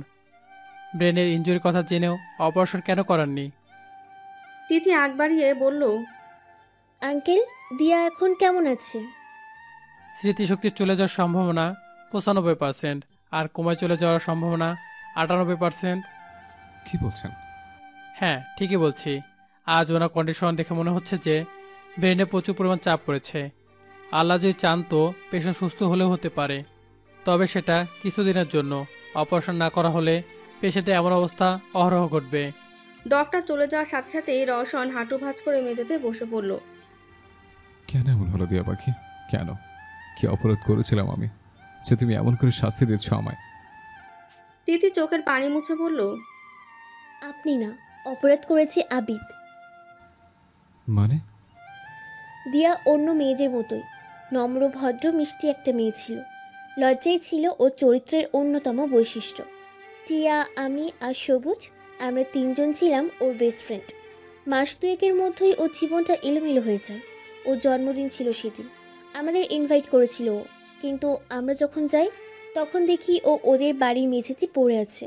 ব্রেনের ইনজুরির কথা জেনেও অপারেশন কেন করাননি? তিথি আগ বাড়িয়ে বলল, আঙ্কেল, দিয়া এখন কেমন আছে? স্মৃতিশক্তি চলে যাওয়ার সম্ভাবনা 95%, আর কোমায় চলে যাওয়ার সম্ভাবনা 98%। কি বলছেন? হ্যাঁ, ঠিকই বলছি। আজ ওনার কন্ডিশন দেখে মনে হচ্ছে যে ব্রেনে প্রচুর পরিমাণ চাপ পড়েছে। আল্লাহ যদি চান তো পেশেন্ট সুস্থ হলেও হতে পারে, তবে সেটা কিছুদিনের জন্য। অপারেশন না করা হলে পেশেন্টের এমন অবস্থা অহরহ ঘটবে। ডক্টর চলে যাওয়ার সাথে সাথেই রওশন হাঁটু ভাঁজ করে মেঝেতে বসে পড়ল। কেন এমন হলো দিয়া পাখি? কেন? কি অপরাধ করেছিলাম আমি যে তুমি এমন করে শাস্তি দিচ্ছ আমায়? তিথি চোখের পানি মুছে বলল, আপনি না, অপরাধ করেছে আবিদ। মানে? দিয়া অন্য মেয়েদের মতোই নম্র, ভদ্র, মিষ্টি একটা মেয়ে ছিল। লজ্জাই ছিল ওর চরিত্রের অন্যতম বৈশিষ্ট্য। টিয়া, আমি আর সবুজ, আমরা তিনজন ছিলাম ওর বেস্ট ফ্রেন্ড। মাস দুয়েকের মধ্যেই ওর জীবনটা এলোমেলো হয়ে যায়। ওর জন্মদিন ছিল সেদিন, আমাদের ইনভাইট করেছিল ও, কিন্তু আমরা যখন যাই তখন দেখি ও ওদের বাড়ির মেঝেতে পড়ে আছে।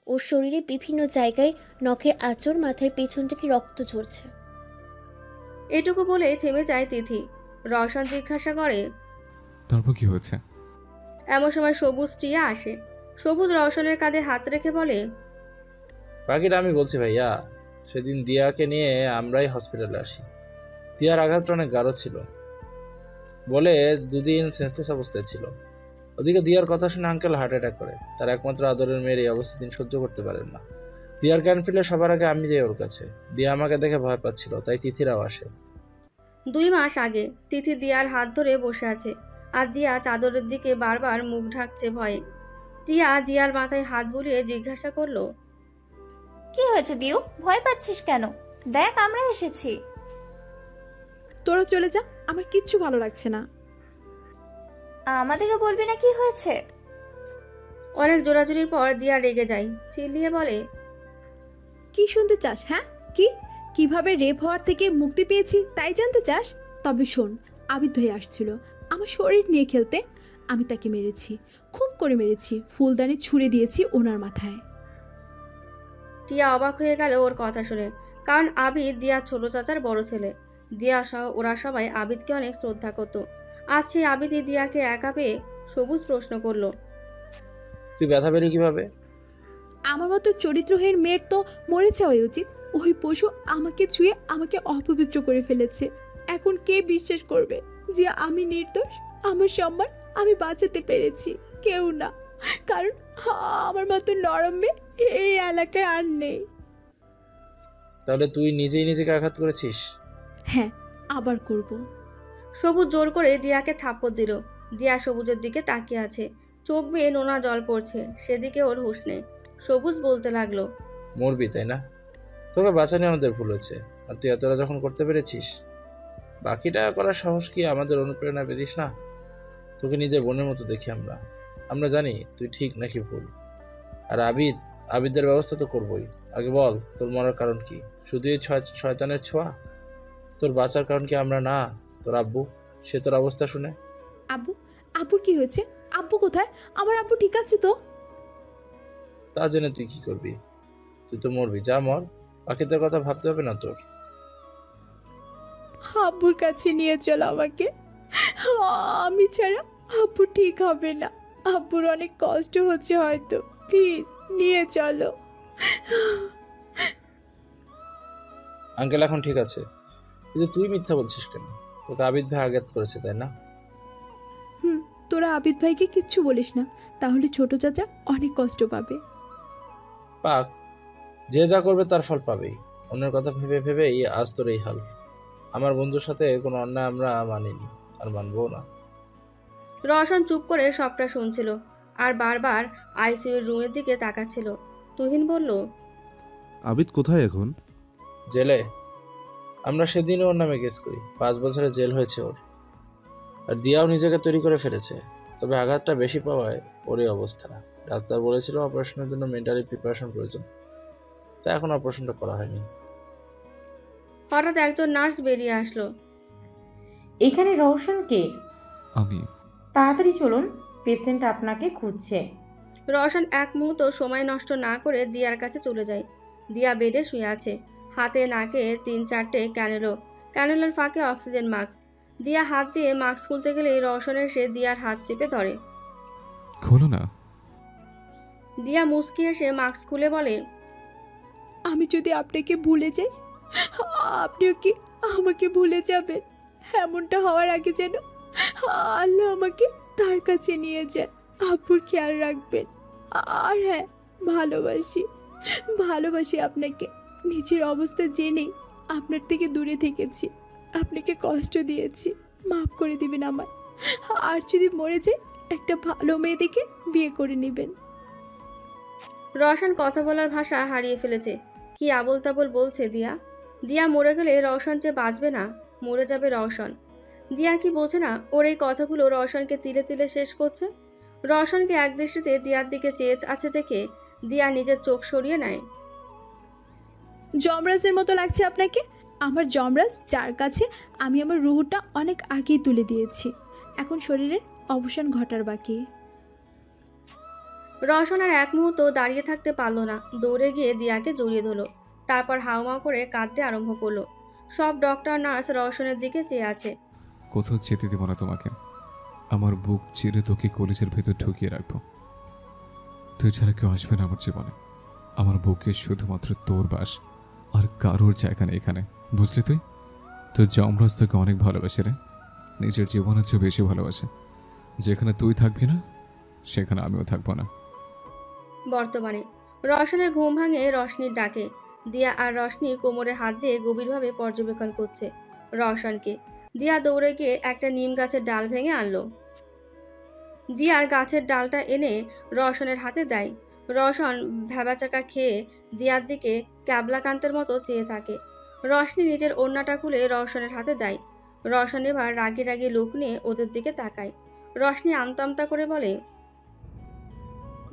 ওর শরীরে বিভিন্ন জায়গায় নখের আঁচড়, মাথার পেছন থেকে রক্ত ঝরছে। এটুকু বলে থেমে যায় তিথি। রওশন জিজ্ঞাসা করে, তারপর কি হয়েছে? এমন সময় সবুজ টিয়া আসে। সবুজ রওশনের কাঁধে হাত রেখে বলে, বাকিটা আমি বলছি ভাইয়া। সেদিন দিয়াকে নিয়ে আমরাই হসপিটালে আসি। দিয়ার আঘাতটা অনেক গাঢ় ছিল বলে 2 দিন সেন্সলেস অবস্থায় ছিল। ওদিকে দিয়ার কথা শুনে আঙ্কেল হার্ট অ্যাটাক করে। তার একমাত্র আদরের মেয়ের এই অবস্থা তিনি সহ্য করতে পারেন না। দিয়ার জ্ঞান ফিরলে সবার আগে আমি যাই ওর কাছে। দিয়া আমাকে দেখে ভয় পাচ্ছিল, তাই তিথিরাও আসে। 2 মাস আগে তিথি দিয়ার হাত ধরে বসে আছে, আর দিয়া চাদরের দিকে বারবার মুখ ঢাকছে ভয়ে। টিয়া দিয়ার মাথায় হাত বুলিয়ে জিজ্ঞাসা করলো, কি হয়েছে দিউ, ভয় পাচ্ছিস কেন? দেখ আমরা এসেছি। তোরা চলে যা, আমার কিচ্ছু ভালো লাগছে না। আমাদেরও বলবি না কি হয়েছে? অনেক জোরাজুরির পর দিয়া রেগে যায়, চিল্লিয়ে বলে, কি শুনতে চাস? হ্যাঁ, কিভাবে রেপ হওয়ার থেকে মুক্তি পেয়েছি তাই জানতে চাস? তবে শোন, আবিদ ভাই আসছিল আমার শরীর নিয়ে খেলতে। আমি তাকে মেরেছি, খুব করে মেরেছি, ফুলদানি ছুঁড়ে দিয়েছি ওনার মাথায়। টিয়া অবাক হয়ে গেল ওর কথা শুনে, কারণ আবিদ দিয়া ছোট চাচার বড় ছেলে। দিয়া সহ ওরা সবাই আবিদকে অনেক শ্রদ্ধা করত। আজ সেই আবিদই দিয়াকে একা পেয়ে সবুজ প্রশ্ন করলো, তুই ব্যথা পেলি কিভাবে? আমার মতো চরিত্রহীন মেয়ের তো মরে যাওয়াই উচিত। ওই পশু আমাকে ছুঁয়ে আমাকে অপবিত্র করে ফেলেছে। এখন কে বিশ্বাস করবে যে আমি নির্দোষ? আমার সম্মান আমি বাঁচাতে পেরেছি, কেউ না। কারণ আমার মতো নরম মেয়ে এই এলাকায় আর নেই। তাহলে তুই নিজেই নিজেকে আঘাত করেছিস? হ্যাঁ, আবার করব। সবুজ জোর করে দিয়াকে থাপ্পড় দিল। দিয়া সবুজের দিকে তাকিয়ে আছে, চোখ বেয়ে নোনা জল পড়ছে, সেদিকে ওর হুঁশ নেই। সবুজ বলতে লাগলো, মরবি তাই না? তোকে বাঁচানো আমাদের ভুল হয়েছে, আর তুই এতটা যখন করতে পেরেছিস, বাকিটা করার সাহস কি আমাদের অনুপ্রেরণা পেতিস না? তোকে নিজের বোনের মতো দেখি আমরা জানি তুই ঠিক নাকি ভুল। আর আবিদের ব্যবস্থা তো করবই। আগে বল, তোর মরার কারণ কি? শুধু এই শয়তানের ছোঁয়া? তোর বাঁচার কারণ কি আমরা না? তোর আব্বু, সে তোর অবস্থা শুনে? আব্বুর কি হয়েছে? আব্বু কোথায়? আমার আব্বু ঠিক আছে তো? তা জেনে তুই কি করবি? তুই তো মরবি, যা মর, বাকিদের কথা ভাবতে হবে না তোর। আব্বুর কাছে নিয়ে চল আমাকে। আমি ছাড়া আব্বু ঠিক হবে না। আব্বুর অনেক কষ্ট হচ্ছে হয়তো, প্লিজ নিয়ে চলো। আঙ্কেল এখন ঠিক আছে, কিন্তু তুই মিথ্যা বলছিস কেন? তোকে আবিদ ভাই আঘাত করেছে তাই না? তোরা আবিদ ভাইকে কিচ্ছু বলিস না, তাহলে ছোট চাচা অনেক কষ্ট পাবে। পাক, যে যা করবে তার ফল পাবেই। অন্যের কথা ভেবে ভেবেই আজ তোর এই হাল। আমার বন্ধুর সাথে কোনো অন্যায় আমরা মানিনি, আর মানবো না। রওশন চুপ করে সবটা শুনছিল, আর বারবার আইসিইউর রুমের দিকে তাকাচ্ছিল। তুহিন বলল, আবিদ কোথায় এখন? জেলে। আমরা সেদিনও ওর নামে কেস করি, 5 বছরের জেল হয়েছে ওর। আর দিয়াও নিজেকে তৈরি করে ফেলেছে। তবে আঘাতটা বেশি পাওয়ায় ওরই অবস্থা। ডাক্তার বলেছিল অপারেশনের জন্য মেন্টালি প্রিপারেশন প্রয়োজন, তাই এখন অপারেশনটা করা হয়নি। হঠাৎ একজন নার্স বেরিয়ে আসলো। এখানে রওশন কে? আমি। তাড়াতাড়ি চলুন, পেশেন্ট আপনাকে খুঁজছে। রওশন এক মুহূর্ত সময় নষ্ট না করে দিয়ার কাছে চলে যায়। দিয়া বেডে শুয়ে আছে, হাতে নাকে 3-4টে ক্যানুলার ফাঁকে অক্সিজেন মাস্ক। দিয়া হাত দিয়ে মাস্ক খুলতে গেলেই রওশন এসে দিয়ার হাত চেপে ধরে। খোলো না। দিয়া মুচকি এসে মাস্ক খুলে বলে, আমি যদি আপনাকে ভুলে যাই, আপনিও কি আমাকে ভুলে যাবেন? এমনটা হওয়ার আগে যেন আল্লাহ আমাকে তার কাছে নিয়ে যায়। আপুর খেয়াল রাখবেন। আর হ্যাঁ, ভালোবাসি আপনাকে। নিজের অবস্থা জেনেই আপনার থেকে দূরে থেকেছি, আপনাকে কষ্ট দিয়েছি, মাফ করে দিবেন আমায়। আর যদি মরে যাই, একটা ভালো মেয়ে দেখে বিয়ে করে নেবেন। রওশন কথা বলার ভাষা হারিয়ে ফেলেছে। কি আবোল তাবোল বলছে দিয়া। দিয়া মরে গেলে রওশন যে বাঁচবে না, মরে যাবে রওশন। দিয়া কি বোঝে না ওর এই কথাগুলো রওশনকে তিলে তিলে শেষ করছে? রওশনকে একদৃষ্টিতে দিয়ার দিকে চেয়ে আছে দেখে দিয়া নিজের চোখ সরিয়ে নেয়। যমরাজের মতো লাগছে আপনাকে? আমার যমরাজ, যার কাছে আমি আমার রুহটা অনেক আগেই তুলে দিয়েছি। এখন শরীরের অবসান ঘটার বাকি। রওশন আর এক মুহূর্ত দাঁড়িয়ে থাকতে পারল না, দৌড়ে গিয়ে দিয়াকে জড়িয়ে ধরল। তারপর হাউমাউ করে কাঁদতে আরম্ভ করলো। সব ডক্টর নার্স রওশনের দিকে চেয়ে আছে। কোথাও যেতে দেব না তোমাকে। আমার বুক চিরে তোকে কলেজের ভেতর ঢুকিয়ে রাখবো। তুই ছাড়া কেউ আসবে না আমার জীবনে। আমার বুকে শুধুমাত্র তোর বাস, আর কারোর জায়গা নেই এখানে, বুঝলি? তুই যমরাজ তোকে অনেক ভালোবাসে রে, নিজের জীবনের চেয়ে বেশি ভালোবাসে। যেখানে তুই থাকবি না, সেখানে আমিও থাকবো না। বর্তমানে রওশনের ঘুম ভাঙে রশনির ডাকে। দিয়া আর রশনি কোমরে হাত দিয়ে গভীরভাবে পর্যবেক্ষণ করছে রওশনকে। দিয়া দৌড়ে গিয়ে একটা নিম গাছের ডাল ভেঙে আনলো। দিয়ার গাছের ডালটা এনে রওশনের হাতে দেয়। রওশন ভ্যাবাচাকা খেয়ে দিয়ার দিকে ক্যাবলাকান্তের মতো চেয়ে থাকে। রশনি নিজের ওড়নাটা খুলে রওশনের হাতে দেয়। রওশন এবার রাগি রাগি লোক নিয়ে ওদের দিকে তাকায়। রশনি আমতা আমতা করে বলে,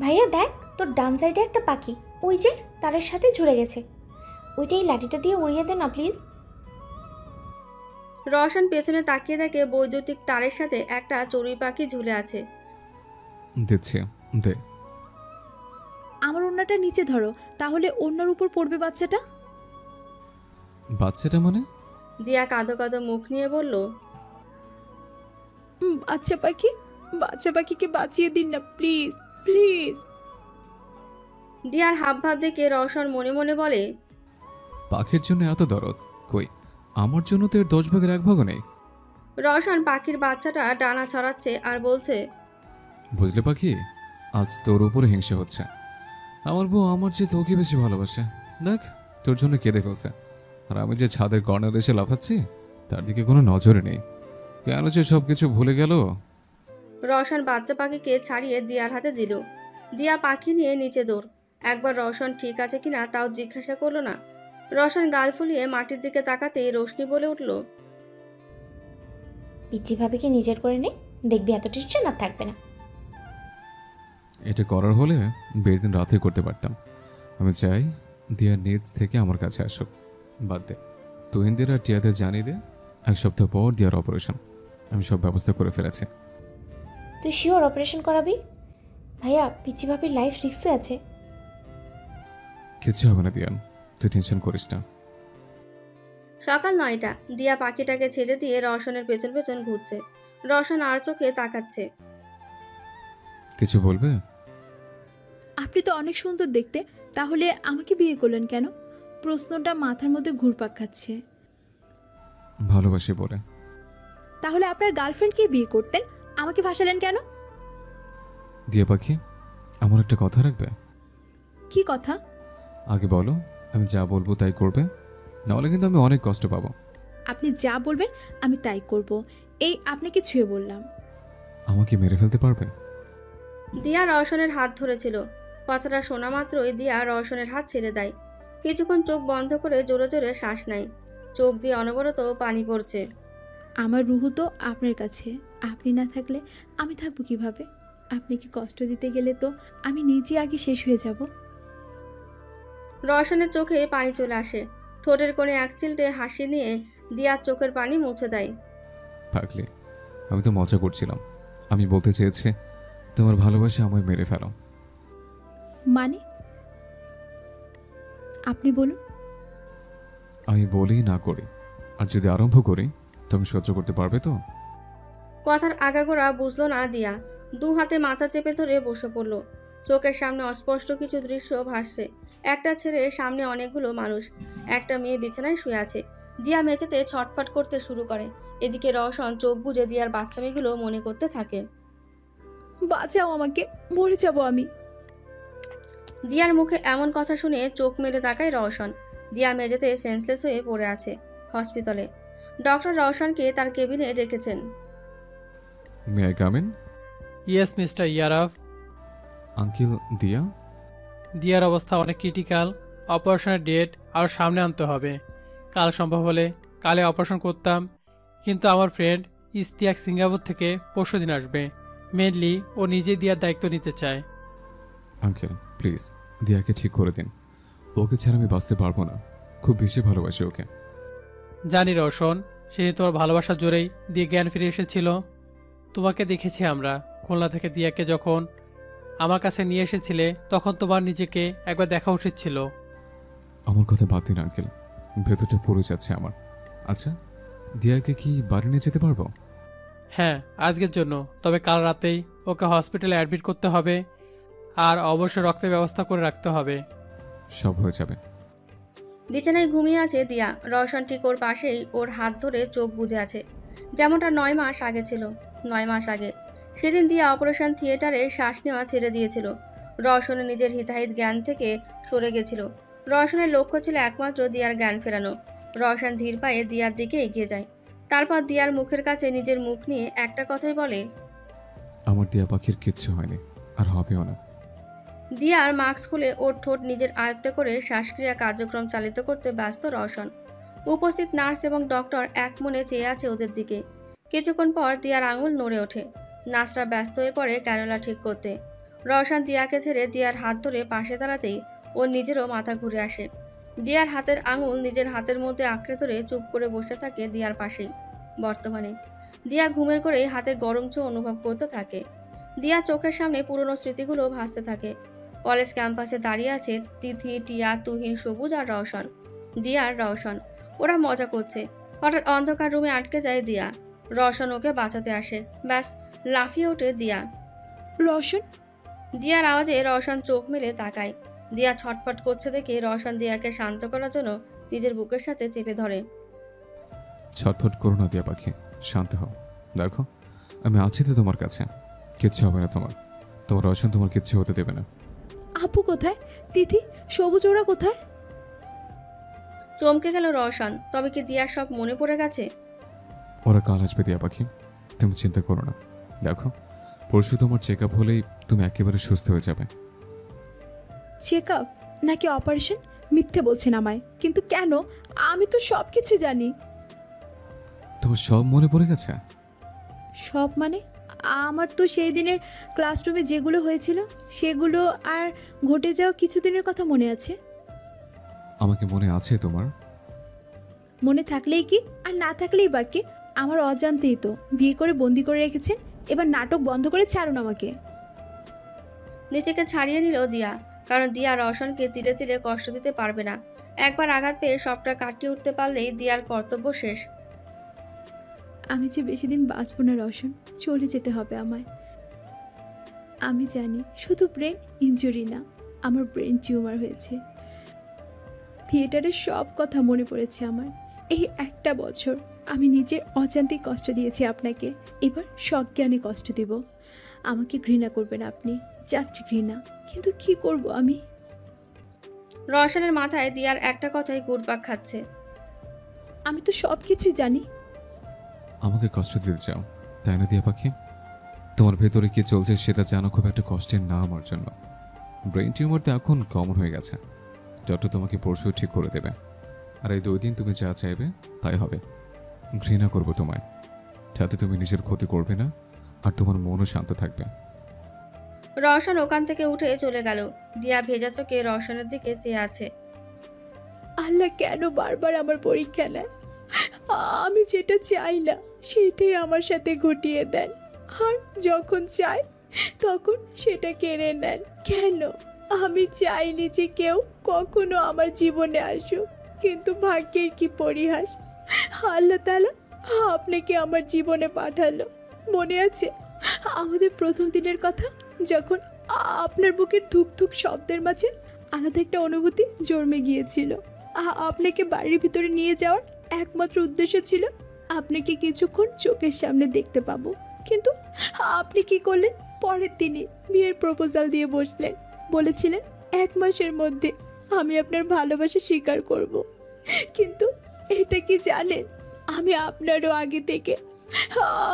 ভাইয়া দেখ, তোর ডান সাইডে একটা পাখি, ওই যে তারের সাথে ঝুলে গেছে। ওইটাই লাঠিটা দিয়ে উড়িয়ে দে না প্লিজ। রওশন পেছনে তাকিয়ে দেখে বৈদ্যুতিক তারের সাথে একটা চড়ুই পাখি ঝুলে আছে। দিচ্ছি, দে। আমার ওড়নাটা নিচে ধরো, তাহলে ওড়নার উপর পড়বে বাচ্চাটা। বাচ্চাটা মানে? দিয়া কাঁদো কাঁদো মুখ নিয়ে বলল, বাচ্চা পাখিকে বাঁচিয়ে দিন না প্লিজ, প্লিজ। দিয়ার হাবভাব দেখে রওশন মনে মনে বলে, পাখির জন্য এত দরদ? কই, আমার জন্য তো এর 10 ভাগের 1 ভাগও নেই। রওশন পাখির বাচ্চাটা ডানা ছড়াচ্ছে আর বলছে, বুঝলে পাখি, আজ তোর উপরে হিংসা হচ্ছে। আমার বউ আমার চেয়ে তোকে বেশি ভালোবাসে। দেখ, তোর জন্য কেঁদে ফেলছে। আর আমি যে ছাদের কর্নারে এসে লাফাচ্ছি, তার দিকে কোনো নজরে নেই। কেন যে সব কিছু ভুলে গেল। রওশন বাচ্চা পাখিকে ছাড়িয়ে দিয়ার হাতে দিল। দিয়া পাখি নিয়ে নিচে দৌড়। একবার রওশন ঠিক আছে কিনা তাও জিজ্ঞাসা করলো না। রওশন গাল ফুলিয়ে মাটির দিকে তাকাতেই রোশনি বলে উঠল, পিচ্চি ভাবিকে নিজের করে নে, দেখবি এত টেনশন আর থাকবে না। এটা করার হলে বিয়ের দিন রাতে করতে পারতাম। আমি চাই দিয়া নিজ থেকে আমার কাছে আসুক। বাদ দে, তুহিনদের আর টিয়াদের জানিয়ে দে 1 সপ্তাহ পর দিয়ার অপারেশন। আমি সব ব্যবস্থা করে ফেলেছি। তুই শিওর অপারেশন করাবি? ভাইয়া, পিচ্চি ভাবির লাইফ রিস্কে আছে। কিছু হবে না দিয়ান, তুই টেনশন করিস না। সকাল 9টা। দিয়া পাখিটাকে ছেড়ে দিয়ে রওশনের পেছন পেছন ঘুরছে। রওশন আর চোখে তাকাচ্ছে। কিছু বলবে? আপনি তো অনেক সুন্দর দেখতে, তাহলে আমাকে বিয়ে করলেন কেন? প্রশ্নটা মাথার মধ্যে ঘুরপাক খাচ্ছে। ভালোবাসি বলে। তাহলে আপনার গার্লফ্রেন্ডকে বিয়ে করতেন, আমাকে ফাঁসালেন কেন? দিয়া পাখি, আমার একটা কথা রাখবে? কি কথা? আগে বলো, আমি যা বলবো তাই করবে, নাহলে কিন্তু আমি অনেক কষ্ট পাবো। আপনি যা বলবেন আমি তাই করব। এই আপনাকে ছুঁয়ে বললাম। আমাকে মেরে ফেলতে পারবে? দিয়া রওশনের হাত ধরেছিল। কথাটা শোনা মাত্রই দিয়া রওশনের হাত ছেড়ে দেয়। কিছুক্ষণ চোখ বন্ধ করে জোরে জোরে শ্বাস নেয়। চোখ দিয়ে অনবরত পানি পড়ছে। আমার রুহু তো আপনার কাছে, আপনি না থাকলে আমি থাকবো কিভাবে? আপনি কি কষ্ট দিতে গেলে তো আমি নিজে আগে শেষ হয়ে যাব। রওশনের চোখে পানি চলে আসে। ঠোঁটের কোণে এক চিলটে হাসি নিয়ে দিয়ার চোখের পানি মুছে দেয়। পাগলি, আমি তো মজা করছিলাম। আমি বলতে চেয়েছি তোমার ভালোবাসা আমায় মেরে ফেলো। মানে? আপনি বলুন। আমি বলি না করি, আর যদি আরম্ভ করি তুমি সহ্য করতে পারবে তো? কথার আগাগোড়া বুঝলো না দিয়া। দু হাতে মাথা চেপে ধরে বসে পড়ল। চোখের সামনে অস্পষ্ট কিছু দৃশ্য ভাসছে। একটা ছেড়ে সামনে অনেকগুলো মানুষ। একটা মেয়ে বিছানায় শুয়ে আছে। দিয়া মেঝেতে ছটফট করতে শুরু করে। এদিকে রওশন চোখ বুজে দিয়ার বাচ্চামেয়েগুলো মনে করতে থাকে। বাঁচাও আমাকে, মরে যাব আমি। দিয়ার মুখে এমন কথা শুনে চোখ মেলে তাকায় রওশন। দিয়া মেঝেতে সেন্সলেস হয়ে পড়ে আছে হসপিটালে। ডক্টর রওশনকে তার কেবিনে রেখেছেন। May I come in? Yes mister Yaraf. Uncle, Diya? দিয়ার অবস্থা অনেক ক্রিটিক্যাল। অপারেশনের ডেট আর সামনে আনতে হবে। কাল সম্ভব হলে কালে অপারেশন করতাম, কিন্তু আমার ফ্রেন্ড ইস্তিয়াক সিঙ্গাপুর থেকে পরশুদিন আসবে। মেনলি ও নিজে দিয়ার দায়িত্ব নিতে চায়। আঙ্কেল প্লিজ দিয়াকে ঠিক করে দিন। ওকে ছাড়া আমি বাঁচতে পারবো না। খুব বেশি ভালোবাসি ওকে। জানি রওশন, সেদিন তোমার ভালোবাসার জোরেই দিয়ে জ্ঞান ফিরে এসেছিল। তোমাকে দেখেছি আমরা খুলনা থেকে। দিয়াকে যখন আমার কাছে নিয়ে এসেছিলে তখন তোমার নিজেকে একবার দেখা উচিত ছিল। আমার কথা বাদ দিন আঙ্কেল, ভেতরটা পড়ে যাচ্ছে আমার। আচ্ছা, দিয়াকে কি বাড়ি নিয়ে যেতে পারবো? হ্যাঁ, আজকের জন্য। তবে কাল রাতেই ওকে হসপিটালে অ্যাডমিট করতে হবে, আর অবশ্যই রক্তের ব্যবস্থা করে রাখতে হবে। সব হয়ে যাবে। বিছানায় ঘুমিয়ে আছে দিয়া। রওশন ঠিক ওর পাশেই ওর হাত ধরে চোখ বুজে আছে, যেমনটা 9 মাস আগে ছিল। 9 মাস আগে সেদিন দিয়া অপারেশন থিয়েটারে শ্বাস নেওয়া ছেড়ে দিয়েছিল। রওশনের নিজের হিতাহিত জ্ঞান থেকে সরে গেছিল। রওশনের লক্ষ্য ছিল একমাত্র দিয়ার জ্ঞান ফেরানো। রওশন ধীর পায়ে দিয়ার দিকে এগিয়ে যায়। তারপর দিয়ার মুখের কাছে নিজের মুখ নিয়ে একটা কথাই বলে, আমার দিয়া পাখির কিচ্ছু হয়নি, আর হবেও না। দিয়ার মাস্ক খুলে ওর ঠোঁট নিজের আয়ত্তে করে শ্বাসক্রিয়া কার্যক্রম চালিত করতে ব্যস্ত রওশন। উপস্থিত নার্স এবং ডক্টর এক মনে চেয়ে আছে ওদের দিকে। কিছুক্ষণ পর দিয়ার আঙুল নড়ে ওঠে। নার্সরা ব্যস্ত হয়ে পড়ে ক্যানোলা ঠিক করতে। রওশন দিয়াকে ছেড়ে দিয়ার হাত ধরে পাশে দাঁড়াতেই ওর নিজেরও মাথা ঘুরে আসে। দিয়ার হাতের আঙুল নিজের হাতের মধ্যে আঁকড়ে ধরে চুপ করে বসে থাকে দিয়ার পাশেই। বর্তমানে দিয়া ঘুমের করেই হাতে গরম ছো অনুভব করতে থাকে। দিয়া চোখের সামনে পুরনো স্মৃতিগুলো ভাসতে থাকে। কলেজ ক্যাম্পাসে দাঁড়িয়ে আছে তিথি, টিয়া, তুহিন, সবুজ আর রওশন। দিয়া আর রওশন ওরা মজা করছে। হঠাৎ অন্ধকার রুমে আটকে যায় দিয়া। রওশন ওকে বাঁচাতে আসে। ব্যাস, লাফিয়ে ওঠে দিয়া। রওশন! দিয়ার আওয়াজে রওশন চোখ মেলে তাকায়। দিয়া ছটফট করছে দেখে রওশন দিয়াকে শান্ত করার জন্য নিজের বুকের সাথে চেপে ধরে। ছটফট করো না দিয়া পাখি, শান্ত হও। দেখো আমি আছি তো তোমার কাছে, কিচ্ছু হবে না তোমার। তোমার রওশন তোমার কিচ্ছু হতে দেবে না। আপু কোথায়? তিথি, সবুজ ওরা কোথায়? চমকে গেল রওশন। তবে কি দিয়ার সব মনে পড়ে গেছে? ওরা কাল আসবে দিয়া পাখি, তুমি চিন্তা করো না। দেখো পরশু তোমার চেক আপ হলেই তুমি একেবারে সুস্থ হয়ে যাবে। চেক আপ নাকি অপারেশন? মিথ্যে বলছেন আমায়। কিন্তু কেন? আমি তো সব কিছু জানি। তোমার সব মনে পড়ে গেছে? সব মানে? আমার তো সেই দিনের ক্লাসরুমে যেগুলো হয়েছিল সেগুলো আর ঘটে যাওয়া কিছুদিনের কথা মনে আছে। আমাকে মনে আছে তোমার? মনে থাকলেই কি আর না থাকলেই বা কি? আমার অজান্তেই তো বিয়ে করে বন্দি করে রেখেছেন। এবার নাটক বন্ধ করে ছাড়ুন আমাকে। নিজেকে ছাড়িয়ে নিল দিয়া, কারণ দিয়া রওশনকে তিলে তিলে কষ্ট দিতে পারবে না। একবার আঘাত পেয়ে সবটা কাটিয়ে উঠতে পারলেই দিয়ার কর্তব্য শেষ। আমি যে বেশি দিন বাঁচবো না রওশন, চলে যেতে হবে আমায়। আমি জানি শুধু ব্রেন ইনজুরি না, আমার ব্রেন টিউমার হয়েছে। থিয়েটারের সব কথা মনে পড়েছে আমার। এই একটা বছর আমি নিজের অজান্তেই কষ্ট দিয়েছি আপনাকে, এবার সজ্ঞানে কষ্ট দিব। আমাকে ঘৃণা করবেন আপনি, জাস্ট ঘৃণা। কিন্তু কি করব আমি? রওশনের মাথায় দিয়ার একটা কথাই ঘুরপাক খাচ্ছে। আমি তো সব কিছুই জানি। আমাকে কষ্ট দিতে চাও তাই না দিয়া পাখি? তোমার ভেতরে কি চলছে সেটা জানো খুব একটা কষ্টের না আমার জন্য। ব্রেন টিউমার তো এখন কমন হয়ে গেছে। ডক্টর তোমাকে পরশু ঠিক করে দেবে, আর এই 2 দিন তুমি যা চাইবে তাই হবে। ঘৃণা করবো তোমায়, যাতে তুমি নিজের ক্ষতি করবে না আর তোমার মনও শান্ত থাকবে। রওশন ওখান থেকে উঠে চলে গেল। দিয়া ভেজা চোখে রওশনের দিকে চেয়ে আছে। আল্লাহ কেন বারবার আমার পরীক্ষা নেয়? আমি যেটা চাই না সেটাই আমার সাথে ঘটিয়ে দেন, আর যখন চাই তখন সেটা কেড়ে নেন। কেন? আমি চাইনি যে কেউ কখনো আমার জীবনে আসুক, কিন্তু ভাগ্যের কি পরিহাস, আল্লাহ তাআলা আপনাকে আমার জীবনে পাঠালো। মনে আছে আমাদের প্রথম দিনের কথা, যখন আপনার বুকের ধুকধুক শব্দের মাঝে আলাদা একটা অনুভূতি জন্মে গিয়েছিল। আপনাকে বাড়ির ভিতরে নিয়ে যাওয়ার একমাত্র উদ্দেশ্য ছিল আপনাকে কিছুক্ষণ চোখের সামনে দেখতে পাবো, কিন্তু আপনি কি করলেন? পরের দিনই বিয়ের প্রপোজাল দিয়ে বসলেন, বলেছিলেন 1 মাসের মধ্যে আমি আপনার ভালোবাসা স্বীকার করব। কিন্তু এটা কি জানেন, আমি আপনারও আগে থেকে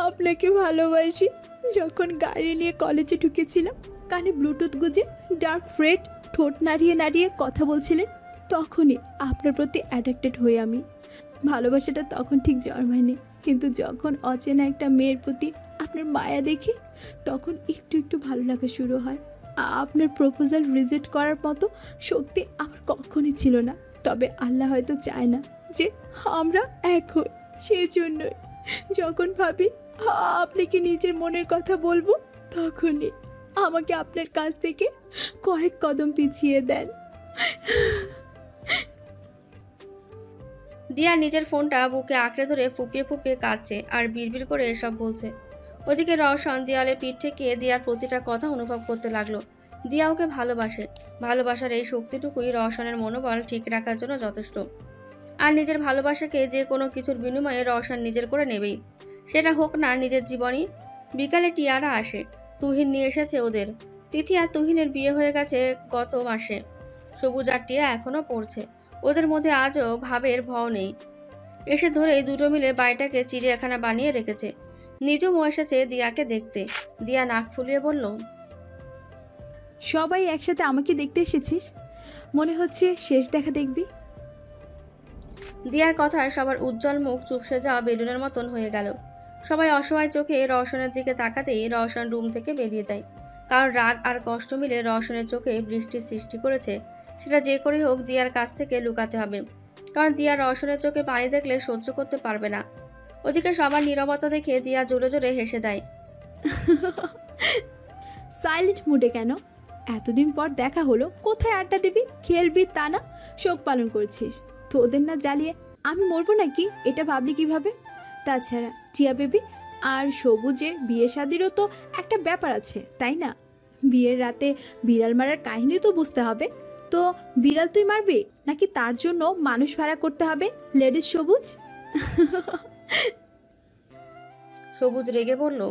আপনাকে ভালোবাসি। যখন গাড়ি নিয়ে কলেজে ঢুকেছিলাম, কানে ব্লুটুথ গুঁজে ডার্ক ফ্রেড ঠোঁট নাড়িয়ে নাড়িয়ে কথা বলছিলেন, তখনই আপনার প্রতি অ্যাট্রাক্টেড হই আমি। ভালোবাসাটা তখন ঠিক জন্মায়নি, কিন্তু যখন অচেনা একটা মেয়ের প্রতি আপনার মায়া দেখি, তখন একটু একটু ভালো লাগা শুরু হয়। আপনার প্রপোজাল রিজেক্ট করার মতো শক্তি আমার কখনই ছিল না, তবে আল্লাহ হয়তো চায় না যে আমরা এক হই। সেই জন্যই যখন ভাবি আপনাকে নিজের মনের কথা বলবো, তখনই আমাকে আপনার কাছ থেকে কয়েক কদম পিছিয়ে দেন। দিয়া নিজের ফোনটা বুকে আঁকড়ে ধরে ফুপিয়ে ফুপিয়ে কাঁদছে আর বিড়বিড় করে এসব বলছে। ওদিকে রওশন দেয়ালে পিঠ ঠেকিয়ে দিয়ার প্রতিটা কথা অনুভব করতে লাগলো। দিয়া ওকে ভালোবাসে, ভালোবাসার এই শক্তিটুকুই রওশনের মনোবল ঠিক রাখার জন্য যথেষ্ট। আর নিজের ভালোবাসাকে যে কোনো কিছুর বিনিময়ে রওশন নিজের করে নেবেই, সেটা হোক না নিজের জীবনই। বিকালে টিয়ারা আসে, তুহিন নিয়ে এসেছে ওদের। তিথি আর তুহিনের বিয়ে হয়ে গেছে গত মাসে। সবুজ আর টিয়া এখনও পড়ছে, ওদের মধ্যে আজও ভাবের ভয় নেই। এসে ধরেই দুটো মিলে বাড়িটাকে চিড়িয়াখানা বানিয়ে রেখেছে। নিজমও এসেছে দিয়াকে দেখতে। দিয়া নাক ফুলিয়ে বলল, সবাই একসাথে আমাকে দেখতে এসেছিস, মনে হচ্ছে শেষ দেখা দেখবি। দিয়ার কথায় সবার উজ্জ্বল মুখ চুপসে যাওয়া বেলুনের মতন হয়ে গেল। সবাই অসহায় চোখে রওশনের দিকে তাকাতেই রওশন রুম থেকে বেরিয়ে যায়। কারণ রাগ আর কষ্ট মিলে রওশনের চোখে বৃষ্টির সৃষ্টি করেছে, সেটা যে করেই হোক দিয়ার কাছ থেকে লুকাতে হবে। কারণ দিয়া রওশনের চোখে পানি দেখলে সহ্য করতে পারবে না। ওদিকে সবার নীরবতা দেখে দিয়া জোরে জোরে হেসে দেয়। সাইলেন্ট মুডে কেন? এতদিন পর দেখা হলো, কোথায় আড্ডা দিবি, খেলবি তা না, শোক পালন করছিস। তোদের না জ্বালিয়ে আমি মরবো নাকি, এটা ভাবলি কিভাবে? তাছাড়া টিয়া বেবি আর সবুজের বিয়ে শাদিরও তো একটা ব্যাপার আছে, তাই না? বিয়ের রাতে বিড়াল মারার কাহিনী তো বুঝতে হবে। তো বিড়াল তুই মারবি নাকি তার জন্য মানুষ ভাড়া করতে হবে? লেডিস সবুজ। সবুজ রেগে বলল,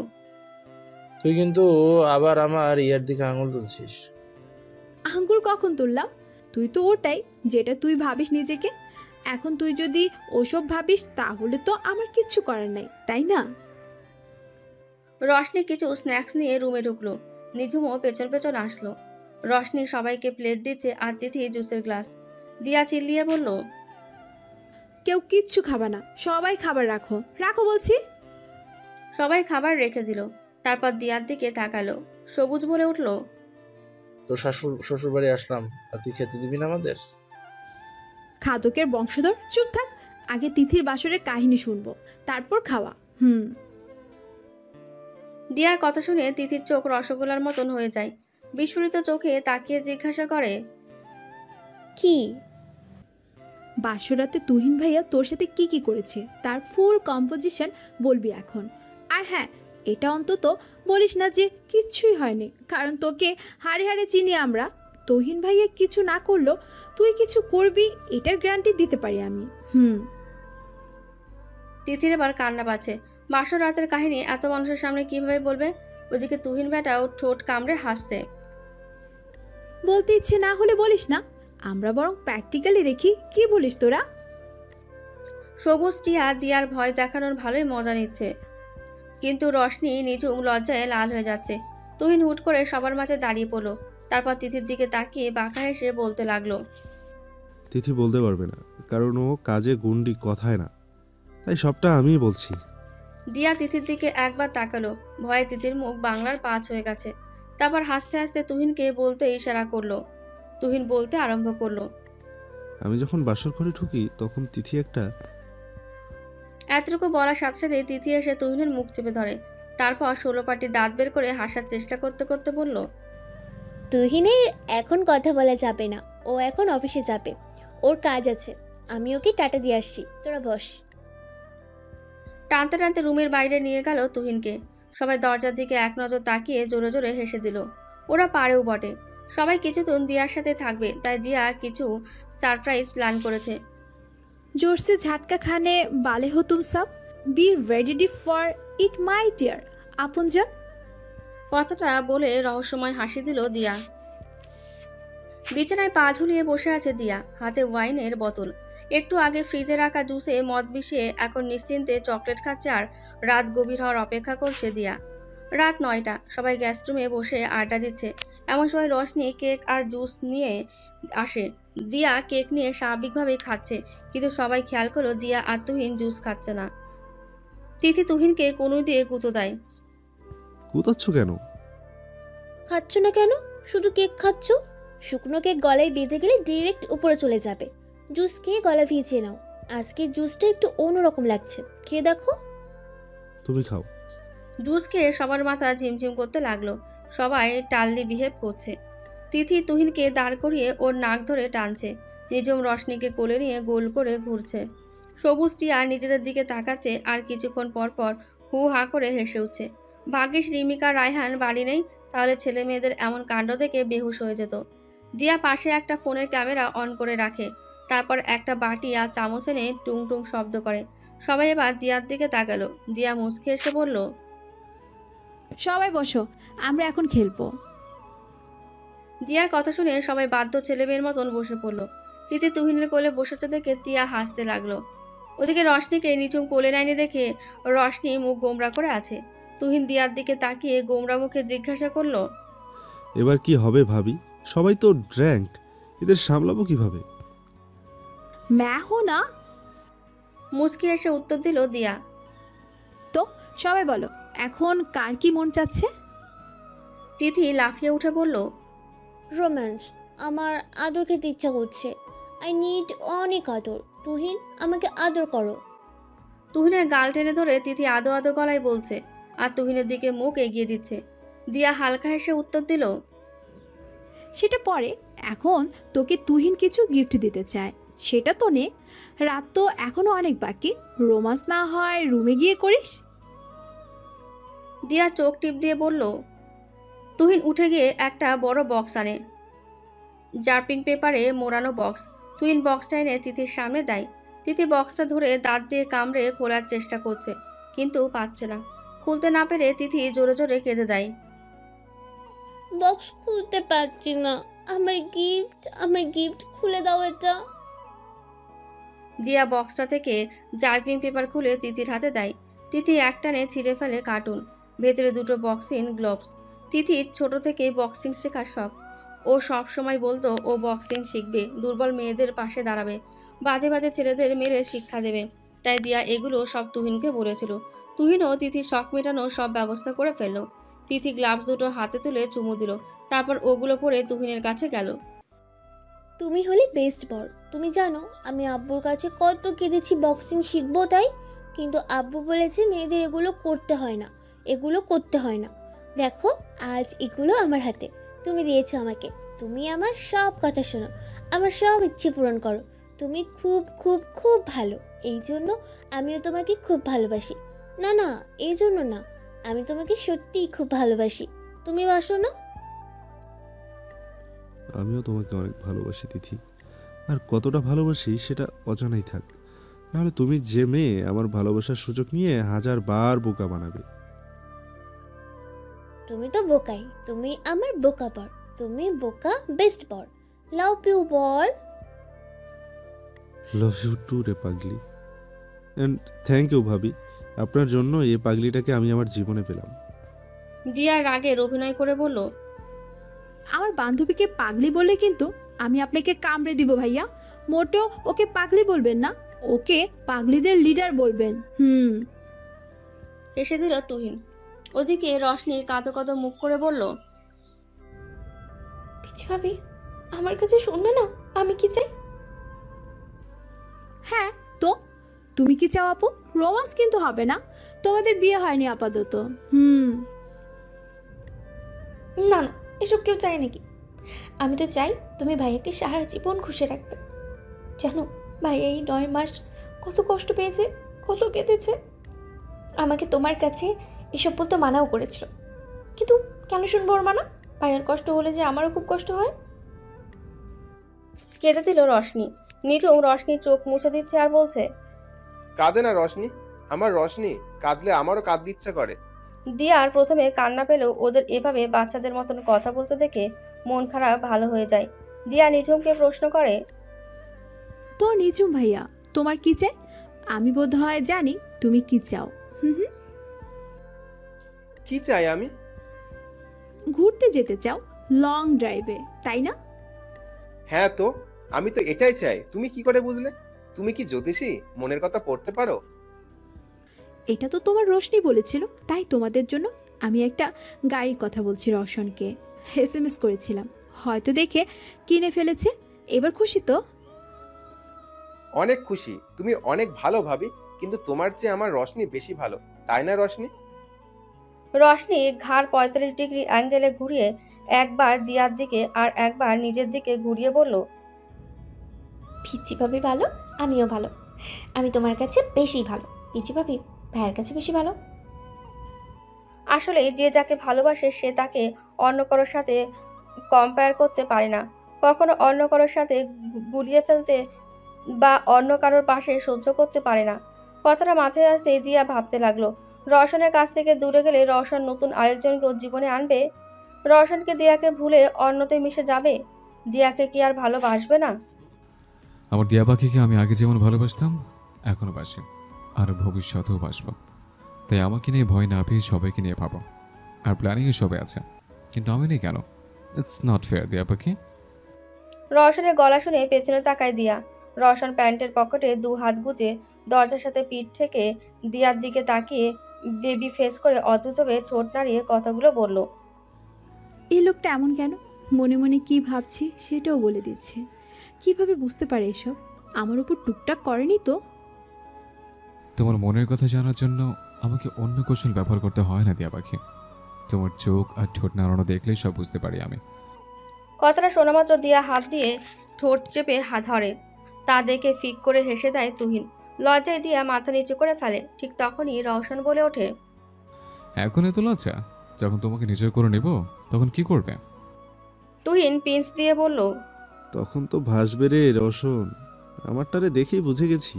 তুই কিন্তু আবার আমার ইয়ার দিকে আঙুল তুলছিস। আঙ্গুল কখন তুললাম? তুই তো ওটাই যেটা তুই ভাবিস নিজেকে। এখন তুই যদি ওসব ভাবিস তাহলে তো আমার কিচ্ছু করার নাই, তাই না? রশনি কিছু স্ন্যাক্স নিয়ে রুমে ঢুকলো। নিঝুমও পেছন পেছন আসলো। রশনি সবাইকে প্লেট দিচ্ছে আর তিথি জুসের গ্লাস। দিয়া চিল্লিয়ে বলল, কেউ কিচ্ছু খাবে না, সবাই খাবার রাখো, রাখো বলছি। সবাই খাবার রেখে দিল। তারপর দিয়ার দিকে তাকালো। সবুজ বলে উঠল, তো শ্বশুর বাড়ি আসলাম আর তুই খেতে দিবি না আমাদের? খাদকের বংশধর, চুপ থাক। আগে তিথির বাসরের কাহিনী শুনবো, তারপর খাওয়া। দিয়ার কথা শুনে তিথির চোখ রসগোল্লার মতন হয়ে যায়। বিস্ফোরিত চোখে তাকিয়ে জিজ্ঞাসা করে, কি? বাসরাতে তুহিন ভাইয়া তোর সাথে কি কি করেছে তার ফুল কম্পোজিশন বলবি এখন। আর হ্যাঁ, এটা অন্তত বলিস না যে কিচ্ছুই হয়নি, কারণ তোকে হাড়ে হাড়ে চিনি আমরা। তুহিন ভাইয়া কিছু না করলো তুই কিছু করবি, এটার গ্যারান্টি দিতে পারি আমি। তিথির এবার কান্না পাচ্ছে। বাসর রাতের কাহিনী এত মানুষের সামনে কিভাবে বলবে? ওদিকে তুহিন বেটাও ঠোঁট কামড়ে হাসছে। বলতে ইচ্ছে না হলে বলিস না, আমরা বরং প্র্যাকটিক্যালি দেখি, কি বলিস তোরা? সবুজ টিয়া দিয়ার ভয় দেখানোর ভালোই মজা নিচ্ছে, কিন্তু রশনি নিঝুম লজ্জায় লাল হয়ে যাচ্ছে। তুহিন হুট করে সবার মাঝে দাঁড়িয়ে পড়লো। তারপর তিথির দিকে তাকিয়ে বাঁকা হেসে বলতে লাগলো, তিথি বলতে পারবে না, কারণ ও কাজে গুন্ডি, কথায় না, তাই সবটা আমিই বলছি। দিয়া তিথির দিকে একবার তাকালো। ভয়ে তিথির মুখ বাংলার 5 হয়ে গেছে। তারপর হাসতে হাসতে তুহিনকে বলতে ইশারা করলো। তুহিন বলতে আরম্ভ করলো। আমি যখন বাসর ঘরে ঢুকি তখন তিথি একটা এতটুকু বলার সাথে সাথে তিথি এসে তুহিনের মুখ চেপে ধরে। তারপর 16 পাটি দাঁত বের করে হাসার চেষ্টা করতে করতে বলল, তুহিনের এখন কথা বলা যাবে না, ও এখন অফিসে যাবে, ওর কাজ আছে। আমি ওকে টাটা দিয়ে আসছি, তোরা বস। টানতে টানতে রুমের বাইরে নিয়ে গেল তুহিনকে। সবাই দরজার দিকে এক নজর তাকিয়ে জোরে জোরে হেসে দিল। ওরা পারেও বটে। সবাই কিছুদিন দিয়ার সাথে থাকবে, তাই দিয়া কিছু সারপ্রাইজ প্ল্যান করেছে। जोर से झटका खाने वाले हो तुम सब। Be ready for it my dear আপনজন। কথাটা বলে রহস্যময় হাসি দিল দিয়া। বিছানায় পা ঝুলিয়ে বসে আছে দিয়া, হাতে ওয়াইনের বোতল। একটু আগে ফ্রিজে রাখা জুসে মদ মিশিয়ে এখন নিশ্চিন্তে চকলেট খাচ্ছে আর রাত গভীর হওয়ার অপেক্ষা করছে দিয়া। রাত 9টা, সবাই গ্যাস রুমে বসে আড্ডা দিচ্ছে। এমন সময় রশনি কেক আর জুস নিয়ে আসে। দিয়া কেক নিয়ে স্বাভাবিকভাবেই খাচ্ছে, কিন্তু সবাই খেয়াল করলো দিয়া আর তুহিন জুস খাচ্ছে না। তিথি তুহিনকে কোনু দিয়ে গুঁতো দেয়। কুতাচ্ছ কেন? খাচ্ছ না কেন? শুধু কেক খাচ্ছ? শুকনো কেক গলায় বেঁধে গেলে ডিরেক্ট উপরে চলে যাবে। জুস খেয়ে গলা ভিজিয়ে নাও। আজকের জুসটা একটু অন্যরকম লাগছে, খেয়ে দেখো। তুমি খাও। জুস খেয়ে সবার মাথা ঝিমঝিম করতে লাগলো। সবাই টাললি বিহেভ করছে। তিথি তুহিনকে দাঁড় করিয়ে ওর নাক ধরে টানছে। নিজম রশনিকে কোলে নিয়ে গোল করে ঘুরছে। সবুজ টিয়া নিজেদের দিকে তাকাচ্ছে আর কিছুক্ষণ পর পর হু হা করে হেসে উঠছে। ভাগ্যিস রিমিকা রায়হান বাড়ি নেই, তাহলে ছেলে মেয়েদের এমন কাণ্ড দেখে বেহুশ হয়ে যেত। দিয়া পাশে একটা ফোনের ক্যামেরা অন করে রাখে। তারপর একটা বাটি আর চামচ এনে টুং টুং শব্দ করে। সবাই এবার দিয়ার দিকে তাকালো। দিয়া মুচকে এসে বলল, সবাই বসো, আমরা এখন খেলবো। দিয়ার কথা শুনে সবাই বাধ্য ছেলে মেয়ের মতন বসে পড়ল। তিথি তুহিনের কোলে বসেছে দেখে তিয়া হাসতে লাগলো। ওদিকে রশনিকে নিচুম কোলে নেয়নি দেখে রশনি মুখ গোমরা করে আছে। তুহিন দিয়ার দিকে তাকিয়ে গোমরা মুখে জিজ্ঞাসা করলো, এবার কি হবে ভাবি? সবাই তো ড্র্যাঙ্ক, এদের সামলাবো কিভাবে? मैं हूं ना। মুচকি এসে উত্তর দিল দিয়া। তো সবাই বলো, এখন কার কি মন চাচ্ছে? তিথি লাফিয়ে উঠে বলল, রোম্যান্স। আমার আদর খেতে ইচ্ছা করছে। আই নিড অনেক আদর। তুহিন, আমাকে আদর করো। তুহিনের গাল টেনে ধরে তিথি আদো আদো গলায় বলছে আর তুহিনের দিকে মুখ এগিয়ে দিচ্ছে। দিয়া হালকা হেসে উত্তর দিল, সেটা পরে, এখন তোকে তুহিন কিছু গিফট দিতে চায়, সেটা তো নে। রাত তো এখনো অনেক বাকি, রোমান্স না হয় রুমে গিয়ে করিস। দিয়া চোখ টিপ দিয়ে বলল। তুহিন উঠে গিয়ে একটা বড় বক্স আনে, জার্পিং পেপারে মোড়ানো বক্স। তুহিন বক্সটা এনে তিথির সামনে দেয়। তিথি বক্সটা ধরে দাঁত দিয়ে কামড়ে খোলার চেষ্টা করছে, কিন্তু পাচ্ছে না। খুলতে না পেরে তিথি জোরে জোরে কেঁদে দেয়। বক্স খুলতে পারছি না। আমার গিফট খুলে দাও এটা। দিয়া বক্সটা থেকে জার্পিং পেপার খুলে তিথির হাতে দেয়। তিথি একটানে ছিঁড়ে ফেলে কার্টুন, ভেতরে দুটো বক্সিং গ্লোভস। তিথির ছোট থেকেই বক্সিং শেখার শখ। ও সব সময় বলতো ও বক্সিং শিখবে, দুর্বল মেয়েদের পাশে দাঁড়াবে, বাজে বাজে ছেলেদের মেরে শিক্ষা দেবে। তাই দিয়া এগুলো সব তুহিনকে বলেছিল। তুহিনও তিথির শখ মেটানোর সব ব্যবস্থা করে ফেললো। তিথি গ্লাভস দুটো হাতে তুলে চুমু দিল, তারপর ওগুলো পরে তুহিনের কাছে গেল। তুমি হলে বেস্ট বর। তুমি জানো আমি আব্বুর কাছে কত কেঁদেছি বক্সিং শিখবো তাই, কিন্তু আব্বু বলেছে মেয়েদের এগুলো করতে হয় না। দেখো আজ এগুলো আমার হাতে, তুমি দিয়েছো আমাকে। তুমি আমার সব কথা শোনো, আমার সব ইচ্ছে পূরণ করো। তুমি খুব খুব খুব ভালো, এই জন্য আমিও তোমাকে খুব ভালোবাসি। না, এই জন্য না, আমি তোমাকে সত্যিই খুব ভালোবাসি। তুমি বাসো না? আমিও তোমাকে অনেক ভালোবাসি তিথি, আর কতটা ভালোবাসি সেটা অজানাই থাক। নাহলে তুমি যে মেয়ে আমার ভালোবাসার সুযোগ নিয়ে 1000বার বোকা বানাবে। তুমি তো বোকাই, তুমি আমার বোকা বর। তুমি বোকা বেস্ট বর। লাভ ইউ বর। লাভ ইউ টু রে পাগলি। অ্যান্ড থ্যাংক ইউ ভাবি, আপনার জন্য এই পাগলিটাকে আমি আমার জীবনে পেলাম। দিয়ার রাগের অভিনয় করে বলল, আমার বান্ধবীকে পাগলি বললে কিন্তু আমি আপনাকে কামড়ে দিব ভাইয়া। মোটেও ওকে পাগলি বলবেন না, ওকে পাগলিদের লিডার বলবেন। হেসে দিল তুহিন। ওদিকে রশনি কাঁদো কাঁদো মুখ করে বলল, পিচি ভাবি, আমার কাছে শুনবে না আমি কি চাই? হ্যাঁ তো তুমি কি চাও আপু? রোমান্স কিন্তু হবে না, তোমাদের বিয়ে হয়নি আপাতত। না না, এসব কেউ চায় নাকি? আমি তো চাই তুমি ভাইয়াকে সারা জীবন খুশি রাখবে। জানো ভাইয়া এই 9 মাস কত কষ্ট পেয়েছে, কত কেঁদেছে। আমাকে তোমার কাছে এসব বলতে মানাও করেছিল, কিন্তু কেন শুনবো ওর মানা? ভাইয়ার কষ্ট হলে যে আমারও খুব কষ্ট হয়। কেঁদে দিল রশনি। নিজেও রশনির চোখ মুছে দিচ্ছে আর বলছে, কাঁদে না রশনি, আমার রশনি কাঁদলে আমারও কাঁদতে ইচ্ছা করে। দিয়ার প্রথমে কান্না পেলেও ওদের এভাবে বাচ্চাদের মতন কথা বলতে দেখে মন খারাপ ভালো হয়ে যায়। দিয়া নিঝুমকে প্রশ্ন করে, তো নিঝুম ভাইয়া তোমার কি চাই? আমি বোধ হয় জানি তুমি কি চাও। কি চাই আমি? ঘুরতে যেতে চাও, লং ড্রাইভে, তাই না? হ্যাঁ তো আমি তো এটাই চাই। তুমি কি করে বুঝলে? তুমি কি জ্যোতিষী, মনের কথা পড়তে পারো? এটা তো তোমার রোশনি বলেছিল, তাই তোমাদের জন্য আমি একটা গাড়ির কথা বলছি রওশনকে, SMS করেছিলাম, হয়তো দেখে কিনে ফেলেছে। এবার খুশি তো? অনেক খুশি, তুমি অনেক ভালো ভাবি, কিন্তু তোমার চেয়ে আমার রশনি বেশি ভালো, তাই না রশনি? রশনি ঘাড় 45 ডিগ্রি অ্যাঙ্গেলে ঘুরিয়ে একবার দিয়ার দিকে আর একবার নিজের দিকে ঘুরিয়ে বলল, পিচি ভাবি ভালো, আমিও ভালো। আমি তোমার কাছে বেশি ভালো, পিচি ভাবি ভাইয়ের কাছে বেশি ভালো। আসলে যে যাকে ভালোবাসে সে তাকে অন্য কারোর সাথে কম্পেয়ার করতে পারে না, কখনো অন্য কারোর সাথে গুলিয়ে ফেলতে বা অন্য কারোর পাশে সহ্য করতে পারে না। কথাটা মাথায় আসতে দিয়া ভাবতে লাগলো, রওশনের কাছ থেকে দূরে গেলে রওশন নতুন আরেকজনকে ওর জীবনে আনবে। রওশনকে দিয়াকে ভুলে অন্যতে মিশে যাবে। দিয়াকে কি আর ভালোবাসবে না? আমার দিয়া পাখিকে আমি আগে যেমন ভালোবাসতাম এখনো বাসি, আর ভবিষ্যতেও বাসবো। তাই আমাকে নিয়ে ভয় না পেয়ে সবাইকে নিয়ে ভাবো। আর প্ল্যানিংয়ে সবাই আছে, কিন্তু আমি নেই কেন? ইটস নট ফেয়ার দিয়া পাখি। রওশনের গলা শুনে পেছনে তাকায় দিয়া। রওশন প্যান্টের পকেটে 2 হাত গুজে দরজার সাথে পিঠ থেকে দিয়ার দিকে তাকিয়ে বেবি ফেস করে অদ্ভুতভাবে ঠোঁট নাড়িয়ে কথাগুলো বলল, এই লোকটা এমন কেন? মনে মনে কি ভাবছি সেটাও বলে দিচ্ছে। কিভাবে বুঝতে পারে এসব? আমার উপর টুকটাক করেনি তো? তোমার মনের কথা জানার জন্য আমাকে অন্য কৌশল ব্যবহার করতে হয় না দিয়া পাখি। তোমার চোখ আর ঠোঁট নাড়ানো দেখলেই সব বুঝতে পারি আমি। কথাটা শোনা মাত্র দিয়া হাত দিয়ে ঠোঁট চেপে হাত ধরে। তা দেখে ফিক করে হেসে দেয় তুহিন। লজ্জায় দিয়া মাথা নিচু করে ফেলে। ঠিক তখনই রওশন বলে ওঠে, এখন এত লজ্জা? যখন তোমাকে নিজের করে নেব তখন কি করবে? তুহিন পিঞ্চ দিয়ে বলল, তখন তো ভাসবে রে রওশন। আমারটারে দেখেই বুঝে গেছি,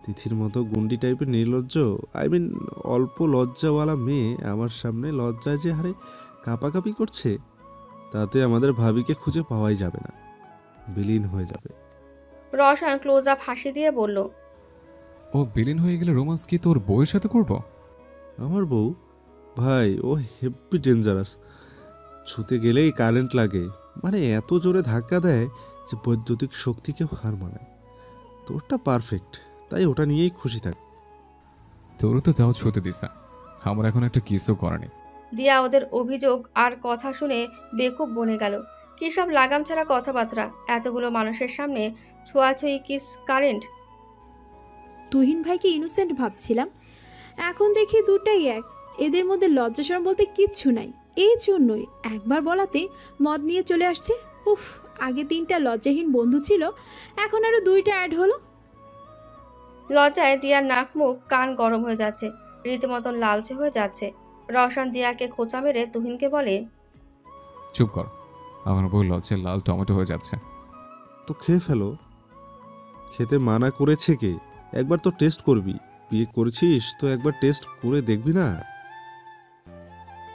তিথির মতো গুন্ডি টাইপের নির্লজ্জ, অল্প লজ্জাওয়ালা মেয়ে আমার সামনে লজ্জায় যে হারে কাঁপাকাঁপি করছে, তাতে আমাদের ভাবিকে খুঁজে পাওয়াই যাবে না, বিলীন হয়ে যাবে। রওশন ক্লোজ আপ হাসি দিয়ে বলল, ও বিলীন হয়ে গেলে রোমান্স কি তোর বউয়ের সাথে করব? আমার বউ? ভাই ও হেভি ডেঞ্জারাস। ছুতে গেলেই কারেন্ট লাগে, এত জোরে ধাক্কা দেয় যে বৈদ্যুতিক শক্তিকেও হার মানায়। তোরটা পারফেক্ট, তাই ওটা নিয়েই খুশি থাক। তোরও তো তাও ছুতে দিস, আমার এখন একটা কিসও করেনি। দিয়া ওদের অভিযোগ আর কথা শুনে বেকুব বনে গেল। কি সব লাগাম ছাড়া কথাবার্তা! এতগুলো মানুষের সামনে ছোঁয়াছুঁয়ি কিস কারেন্ট! তুহিন ভাইকে ইনোসেন্ট ভাবছিলাম, এখন দেখি দুটাই এক। এদের মধ্যে লজ্জা শরম বলতে কিচ্ছু নাই। এই জন্যই একবার বলাতে মদ নিয়ে চলে আসছে। উফ, আগে 3টা লজ্জাহীন বন্ধু ছিল, এখন আরো 2টা অ্যাড হলো। লজ্জায় দিয়ার নাক মুখ কান গরম হয়ে যাচ্ছে, রীতিমতন লালচে হয়ে যাচ্ছে। রওশন দিয়াকে খোঁচা মেরে তুহিনকে বলে, চুপ কর, আমার বউ লজ্জায় লাল টমেটো হয়ে যাচ্ছে। তো খেয়ে ফেলো। খেতে মানা করেছে কে? একবার তো টেস্ট করবি। বিয়ে করেছিস তো একবার টেস্ট করে দেখবি না?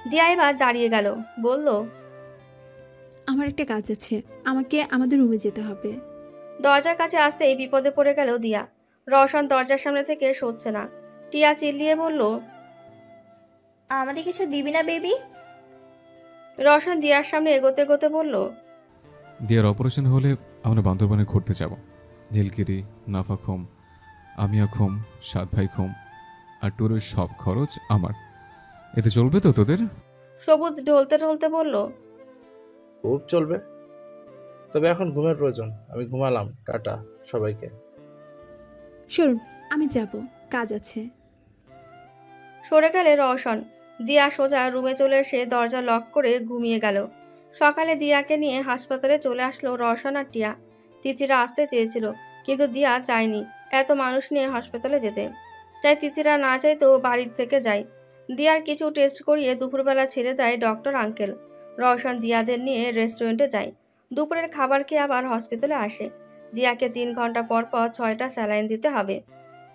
দিয়া এবার দাঁড়িয়ে গেল, বলল, আমার একটা কাজ আছে, আমাকে আমাদের রুমে যেতে হবে। দরজার কাছে আসতেই বিপদে পড়ে গেল দিয়া। রওশন দরজার সামনে থেকে সরছে না। টিয়া চিল্লিয়ে বলল, আমাদের কিছু দিবি না বেবি? রওশন দিয়ার সামনে এগোতে এগোতে বলল, দিয়ার অপারেশন হলে আমরা বান্দরবানে ঘুরতে যাব। নীলগিরি, নাফাখুম, আমিয়াখুম, সাত ভাইখুম, আর ট্যুরের সব খরচ আমার। এতে চলবে তো তোদের? সবুজ ঢলতে ঢলতে বলল, খুব চলবে, তবে এখন ঘুমের প্রয়োজন। আমি ঘুমালাম, টাটা সবাইকে। সরুন, আমি যাব, কাজ আছে। সরে গেলে রওশন। দিয়া সোজা রুমে চলে এসে দরজা লক করে ঘুমিয়ে গেল। সকালে দিয়াকে নিয়ে হাসপাতালে চলে আসলো রওশন আর টিয়া। তিথিরা আসতে চেয়েছিল, কিন্তু দিয়া চায়নি এত মানুষ নিয়ে হাসপাতালে যেতে। তাই তিথিরা না চাইতেও বাড়ির থেকে যায়। দিয়ার কিছু টেস্ট করিয়ে দুপুরবেলা ছেড়ে দেয় ডক্টর আঙ্কেল। রওশন দিয়াদের নিয়ে রেস্টুরেন্টে যায়। দুপুরের খাবার খেয়ে আবার হসপিটালে আসে। দিয়াকে 3 ঘন্টা পর পর 6টা স্যালাইন দিতে হবে।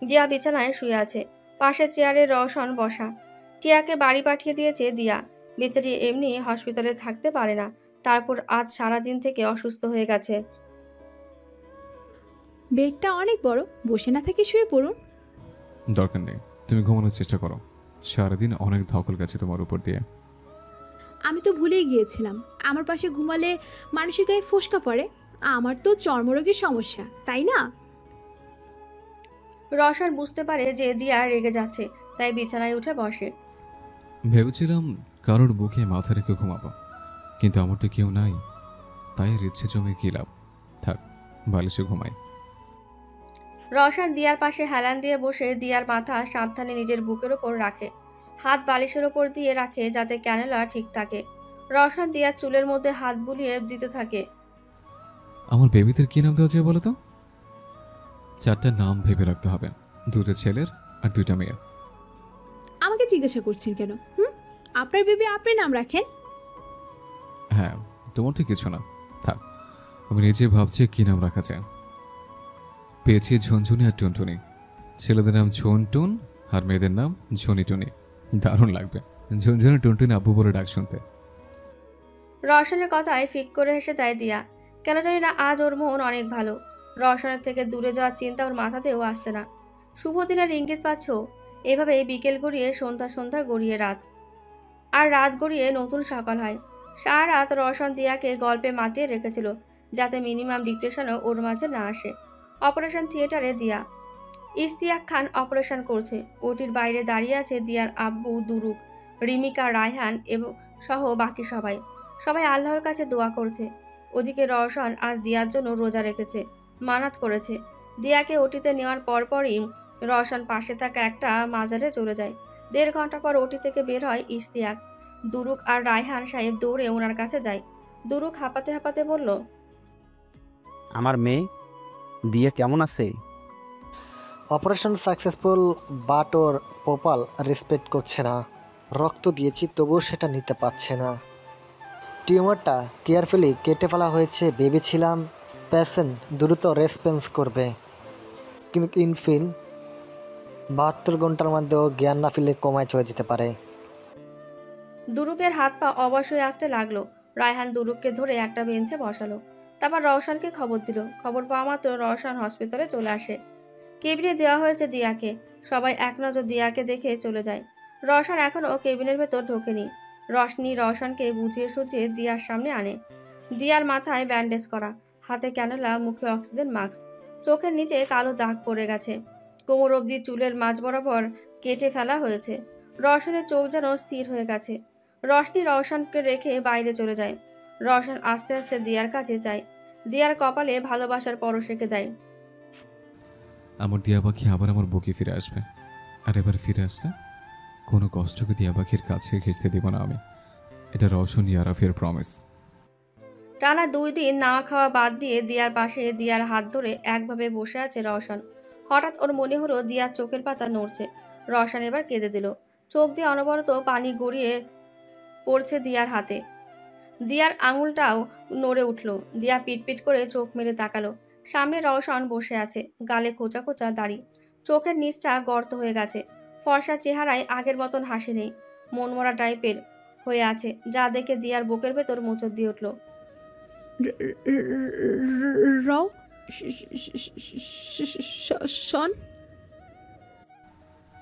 দিয়া বিছানায় শুয়ে আছে, পাশের চেয়ারে রওশন বসা। টিয়াকে বাড়ি পাঠিয়ে দিয়েছে দিয়া। বেচারি এমনি হসপিটালে থাকতে পারে না, তারপর আজ সারাদিন থেকে অসুস্থ হয়ে গেছে। বেডটা অনেক বড়, বসে না থেকে শুয়ে পড়ুন। দরকার নেই, তুমি ঘুমানোর চেষ্টা করো। সারাদিন অনেক ধকল গেছে তোমার উপর দিয়ে। আমি তো ভুলেই গিয়েছিলাম, আমার পাশে ঘুমালে মানুষের গায়ে ফোসকা পড়ে। আমার তো চর্মরোগের সমস্যা, তাই না? রওশন বুঝতে পারে যে দিয়া রেগে যাচ্ছে, তাই বিছানায় উঠে বসে। ভেবেছিলাম কারোর বুকে মাথা রেখে ঘুমাবো, কিন্তু আমার তো কেউ নাই, তাই আর ইচ্ছে জমে কি লাভ। থাক, বালিশে ঘুমাই। রওশন দিয়ার পাশে হেলান দিয়ে বসে দিয়ার মাথা সাবধানে নিজের বুকের ওপর রাখে। হাত বালিশের ওপর দিয়ে রাখে যাতে ক্যানেলা ঠিক থাকে। রওশন দিয়ার চুলের মধ্যে হাত বুলিয়ে দিতে থাকে। আমার বেবিদের কি নাম দেওয়া যায় বলো তো? 4টা নাম ভেবে রাখতে হবে, 2টা ছেলের আর 2টা মেয়ের। আমাকে জিজ্ঞাসা করছেন কেন? আপনার বেবি আপনি নাম রাখেন। হ্যাঁ, তোমার তো কিছু না, থাক। আমি নিজে ভাবছি কি নাম রাখা যায়। পেয়েছি ঝুনঝুনি আর টুনটুনি। ছেলেদের নাম ঝুনটুন আর মেয়েদের নাম ঝুনিটুনি। দারুণ লাগবে ঝুনঝুনি টুনটুনি আব্বু বলে ডাক শুনতে। রওশনের কথায় ফিক করে হেসে দেয় দিয়া। কেন জানি না আজ ওর মন অনেক ভালো। রওশনের থেকে দূরে যাওয়ার চিন্তা ওর মাথাতেও আসছে না। শুভ দিনের ইঙ্গিত পাচ্ছ। এভাবে বিকেল গড়িয়ে সন্ধ্যা গড়িয়ে রাত, আর রাত গড়িয়ে নতুন সকাল হয়। সারা রাত রওশন দিয়াকে গল্পে মাতিয়ে রেখেছিল, যাতে মিনিমাম ডিপ্রেশনও ওর মাঝে না আসে। অপারেশন থিয়েটারে দিয়া। ইশতিয়াক খান অপারেশন করছে। ওটির বাইরে দাঁড়িয়ে আছে দিয়ার আব্বু দুরুক, রিমিকা, রায়হান এবং সহ বাকি সবাই। সবাই আল্লাহর কাছে দোয়া করছে। ওদিকে রওশন আজ দিয়ার জন্য রোজা রেখেছে, মানাত করেছে। দিয়াকে ওটিতে নেওয়ার পরপরই রওশন পাশে থাকা একটা মাজারে চলে যায়। 1.5 ঘন্টা পর ওটি থেকে বের হয় ইশতিয়াক। দুরুক আর রায়হান সাহেব দৌড়ে ওনার কাছে যায়। দুরুক হাঁপাতে হাঁপাতে বলল, আমার মেয়ে দিয়া কেমন আছে? অপারেশন সাকসেসফুল, বাট ওর পোপাল রেসপেক্ট করছে না। রক্ত দিয়েছি তবুও সেটা নিতে পারছে না। টিউমারটা কেয়ারফুলি কেটে ফেলা হয়েছে, ভেবেছিলাম পেশেন্ট দ্রুত রেসপন্স করবে, কিন্তু ইনফিল 72 ঘন্টার মধ্যেও জ্ঞান না ফিরলে কমায় চলে যেতে পারে। দুরুকের হাত পা অবশ হয়ে আসতে লাগলো। রায়হান দুরুককে ধরে একটা বেঞ্চে বসালো, তারপর রওশনকে খবর দিল। খবর পাওয়া মাত্র রওশন হসপিটালে চলে আসে। কেবিনে দেওয়া হয়েছে দিয়াকে। সবাই এক নজর দিয়াকে দেখে চলে যায়। রওশন এখনও কেবিনের ভেতর ঢোকেনি। রশনি রওশনকে বুঝিয়ে সুঝিয়ে দিয়ার সামনে আনে। দিয়ার মাথায় ব্যান্ডেজ করা, হাতে ক্যানোলা, মুখে অক্সিজেন মাস্ক। চোখের নিচে কালো দাগ পড়ে গেছে। কোমর অবধি চুলের মাঝ বরাবর কেটে ফেলা হয়েছে। রওশনের চোখ যেন স্থির হয়ে গেছে। রশনি রওশনকে রেখে বাইরে চলে যায়। রওশন আস্তে আস্তে দিয়ার কাছে যায়। দিয়ার কপালে ভালোবাসার পরশ রেখে দেয়। আমার দিয়া পাখি আবার আমার বুকে ফিরে আসবে, আর এবার ফিরে আসলে কোনো কষ্টকে দিয়া পাখির কাছে ঘেঁচতে দেব না আমি। এটা রওশন ইয়ারাফের প্রমিস। টানা 2 দিন না খাওয়া বাদ দিয়ে দিয়ার পাশে দিয়ার হাত ধরে একভাবে বসে আছে রওশন। হঠাৎ ওর মনে হলো দিয়ার চোখের পাতা নড়ছে। রওশন এবার কেঁদে দিল। চোখ দিয়ে অনবরত পানি গড়িয়ে পড়ছে দিয়ার হাতে। দিয়ার আঙুলটাও নড়ে উঠল। দিয়া পিটপিট করে চোখ মেলে তাকালো। সামনে রওশন বসে আছে, গালে খোঁচা খোঁচা দাড়ি, চোখের নিচটা গর্ত হয়ে গেছে। ফর্সা চেহারায় আগের মতন হাসি নেই, মনমরা টাইপের হয়ে আছে, যা দেখে দিয়ার বুকের ভেতর মোচড় দিয়ে উঠল।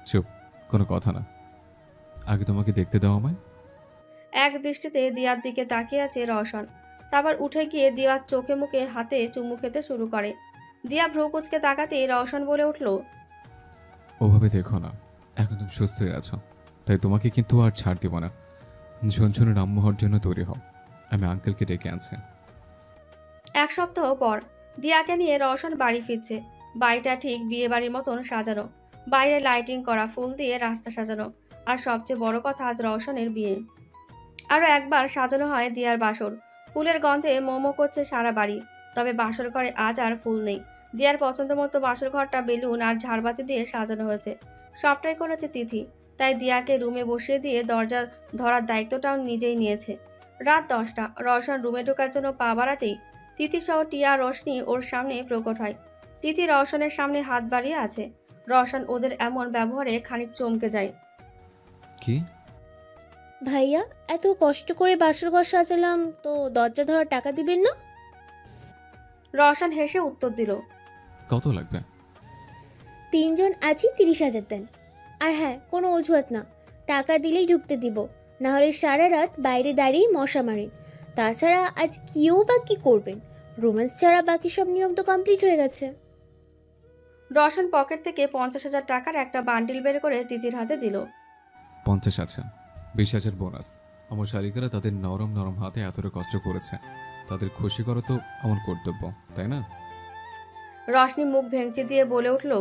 চুপ, কোনো কথা না। আগে তোমাকে দেখতে দাও আমায়। এক দৃষ্টিতে দিয়ার দিকে তাকিয়ে আছে রওশন। তারপর উঠে গিয়ে দিয়ার চোখে মুখে হাতে চুমু খেতে শুরু করে। দিয়া ভ্রু কুচকে তাকাতে রওশন বলে উঠল, ওভাবে দেখো না, এখন তুমি সুস্থ হয়ে আছো, তাই তোমাকে কিন্তু আর ছাড় দিব না। ঝনঝনের আম্মু হওয়ার জন্য তৈরি হও, আমি আঙ্কেলকে ডেকে আনছি। এক সপ্তাহ পর দিয়াকে নিয়ে রওশন বাড়ি ফিরছে। বাড়িটা ঠিক বিয়ে বাড়ির মতন সাজানো, বাইরে লাইটিং করা, ফুল দিয়ে রাস্তা সাজানো, আর সবচেয়ে বড় কথা আজ রওশনের বিয়ে। আরও একবার সাজানো হয় দিয়ার বাসর। ফুলের গন্ধে মোমো করছে সারা বাড়ি। তবে বাসর ঘরে আজ আর ফুল নেই। দিয়ার পছন্দ মতো বাসর ঘরটা বেলুন আর ঝাড়বাতি দিয়ে সাজানো হয়েছে। সবটাই করেছে তিথি, তাই দিয়াকে রুমে বসিয়ে দিয়ে দরজা ধরার দায়িত্বটাও নিজেই নিয়েছে। রাত 10টা। রওশন রুমে ঢোকার জন্য পা বাড়াতেই তিথি সহ টিয়া রোশনি ওর সামনে প্রকট হয়। তিথি রওশনের সামনে হাত বাড়িয়ে আছে। রওশন ওদের এমন ব্যবহারে খানিক চমকে যায়। কি ভাইয়া, এত কষ্ট করে বাসর ঘর সাজালাম, তো দরজা ধরার টাকা দিবেন না? রওশন হেসে উত্তর দিল, কত লাগবে? 3 জন আছি, 30,000 দেন। আর হ্যাঁ, কোনো অজুহাত না, টাকা দিলেই ঢুকতে দিব, না হলে সারা রাত বাইরে দাঁড়িয়ে মশা মারেন। তাছাড়া আজ কেউ বা কি করবেন? রোম্যান্স ছাড়া বাকি সব নিয়ম তো কমপ্লিট হয়ে গেছে। রওশন পকেট থেকে 50,000 টাকার একটা বান্ডিল বের করে তিথির হাতে দিল। 50 আছে, 20,000 বোনাস। আমার শালিকারা তাদের নরম নরম হাতে এতটা কষ্ট করেছে, তাদের খুশি করা তো আমার কর্তব্য, তাই না? রশনি মুখ ভেঙচি দিয়ে বলে উঠল,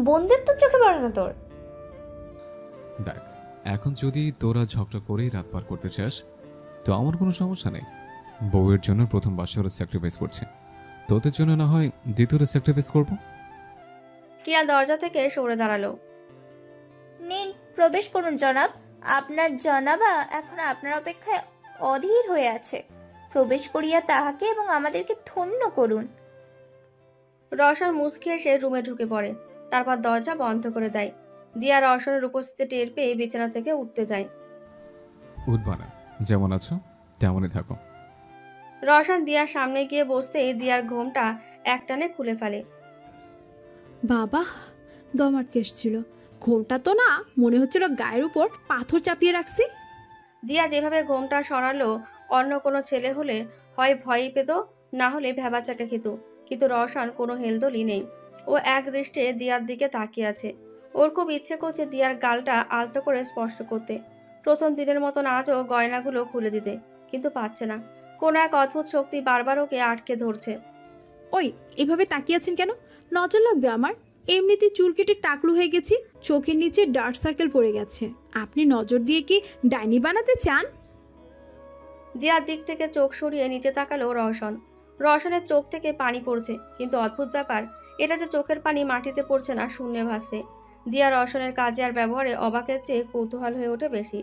বোনদের তো চোখে পড়ে না তোর। দেখ, এখন যদি তোরা ঝগড়া করেই রাত পার করতে চাস তো আমার কোনো সমস্যা নেই। বউয়ের জন্য প্রথম বাসরে স্যাক্রিফাইস করছে, তোদের জন্য না হয় দ্বিতীয়টা স্যাক্রিফাইস করবো। টিয়া দরজা থেকে সরে দাঁড়ালো। নিন, প্রবেশ করুন জনাব। আপনার জনাবা এখন আপনার অপেক্ষায় অধীর হয়ে আছে। প্রবেশ করিয়া তাহাকে এবং আমাদেরকে ধন্য করুন। রওশন মুচকি এসে রুমে ঢুকে পড়ে, তারপর দরজা বন্ধ করে দেয়। দিয়া রওশনের উপস্থিতি টের পেয়ে বিছানা থেকে উঠতে যায়। উঠবা না, যেমন আছো তেমনই থাকো। রওশন দিয়ার সামনে গিয়ে বসতেই দিয়ার ঘোমটা একটানে খুলে ফেলে। বাবা, দম আটকে এসছিল। ঘোমটা তো না, মনে হচ্ছিল গায়ের উপর পাথর চাপিয়ে রাখছি। দিয়া যেভাবে ঘোমটা সরালো, অন্য কোনো ছেলে হলে হয় ভয়ই পেত, না হলে ভেবাচাকা খেত। কিন্তু রওশন কোনো হেলদোলই নেই। ও এক দৃষ্টে দিয়ার দিকে তাকিয়ে আছে। ওর খুব ইচ্ছে করছে দিয়ার গালটা আলতো করে স্পর্শ করতে, প্রথম দিনের মতন আজও গয়নাগুলো খুলে দিতে, কিন্তু পাচ্ছে না। কোনো এক অদ্ভুত শক্তি বারবার ওকে আটকে ধরছে। ওই, এভাবে তাকিয়ে আছেন কেন? নজর লাগবে আমার। এমনিতে চুল কেটে টাকলু হয়ে গেছি, চোখের নিচে ডার্ক সার্কেল পড়ে গেছে। আপনি নজর দিয়ে কি ডাইনি বানাতে চান? দিয়ার দিক থেকে চোখ সরিয়ে নিচে তাকালো রওশন। রওশনের চোখ থেকে পানি পড়ছে, কিন্তু অদ্ভুত ব্যাপার, এটা যে চোখের পানি মাটিতে পড়ছে না, শূন্যে ভাসছে। দিয়া রওশনের কাজে আর ব্যবহারে অবাকের চেয়ে কৌতূহল হয়ে ওঠে বেশি।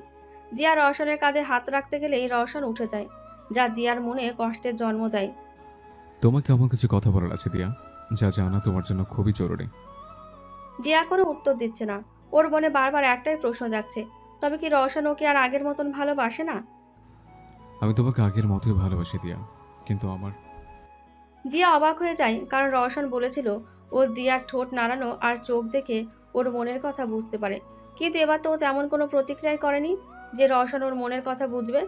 দিয়া রওশনের কাঁধে হাত রাখতে গেলেই রওশন উঠে যায়, যা দিয়ার মনে কষ্টের জন্ম দেয়। তোমাকে এমন কিছু কথা বলার আছে দিয়া, যা জানা তোমার জন্য খুবই জরুরি। দিয়া কোনো উত্তর দিচ্ছে না। ওর মনে বারবার একটাই প্রশ্ন জাগছে, তবে কি রওশন ওকে আর আগের মতন ভালোবাসে না? আমি তোমাকে আগের মতোই ভালোবাসি দিয়া, কিন্তু আমার। দিয়া অবাক হয়ে যায়, কারণ রওশন বলেছিল ও দিয়ার ঠোঁট নাড়ানো আর চোখ দেখে ওর মনের কথা বুঝতে পারে। কিন্তু এবার তো ও তেমন কোনো প্রতিক্রিয়াই করেনি যে রওশন ওর মনের কথা বুঝবে।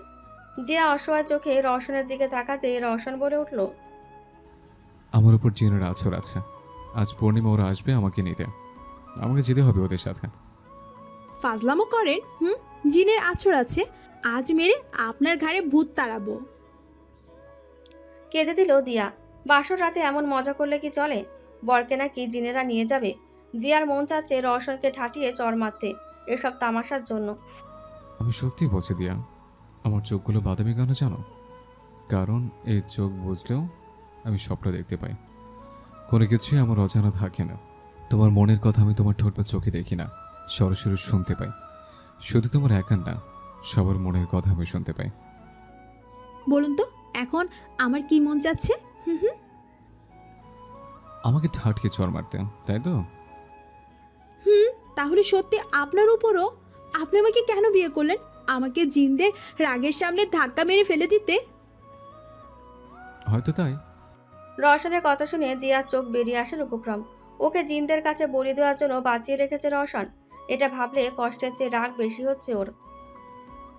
দিয়া অসহায় চোখে রওশনের দিকে তাকাতে রওশন বলে উঠল, আমার উপর জিনের আছর আছে। আজ পূর্ণিমা ওরা আসবে আমাকে নিতে, আমাকে যেতে হবে ওদের সাথে। ফাজলামো করেন? জিনের আছর আছে? আজ মেরে আপনার ঘাড়ে ভূত তাড়াবো। কেঁদে দিল দিয়া। বাসর রাতে এমন মজা করলে কি চলে? বরকে নাকি জিনেরা নিয়ে যাবে। দিয়ার মন চাচ্ছে রওশনকে ঠাটিয়ে চড় মারতে, এসব তামাশার জন্য। আমি সত্যি বলছি দিয়া, আমার চোখগুলো বাদামি কেন জানো? কারণ এই চোখ বুঝলেও আমি সবটা দেখতে পাই। কোনো কিছুই আমার অজানা থাকে না। তোমার মনের কথা আমি তোমার ঠোঁট বা চোখে দেখি না, সরাসরি শুনতে পাই। শুধু তোমার একার না, সবার মনের কথা আমি শুনতে পাই। বলুন তো এখন আমার কি মন চাচ্ছে? আমাকে ঠাটকে চড় মারতে, তাই তো? তাহলে সত্যি আপনার উপরও? আপনি আমাকে কেন বিয়ে করলেন? আমাকে জিনদের রাগের সামনে ধাক্কা মেরে ফেলে দিতে? হয়তো তাই। রওশনের কথা শুনে দিয়ার চোখ বেরিয়ে আসার উপক্রম। ওকে জিনদের কাছে বলি দেওয়ার জন্য বাঁচিয়ে রেখেছে রওশন। এটা ভাবলে কষ্টের চেয়ে রাগ বেশি হচ্ছে ওর।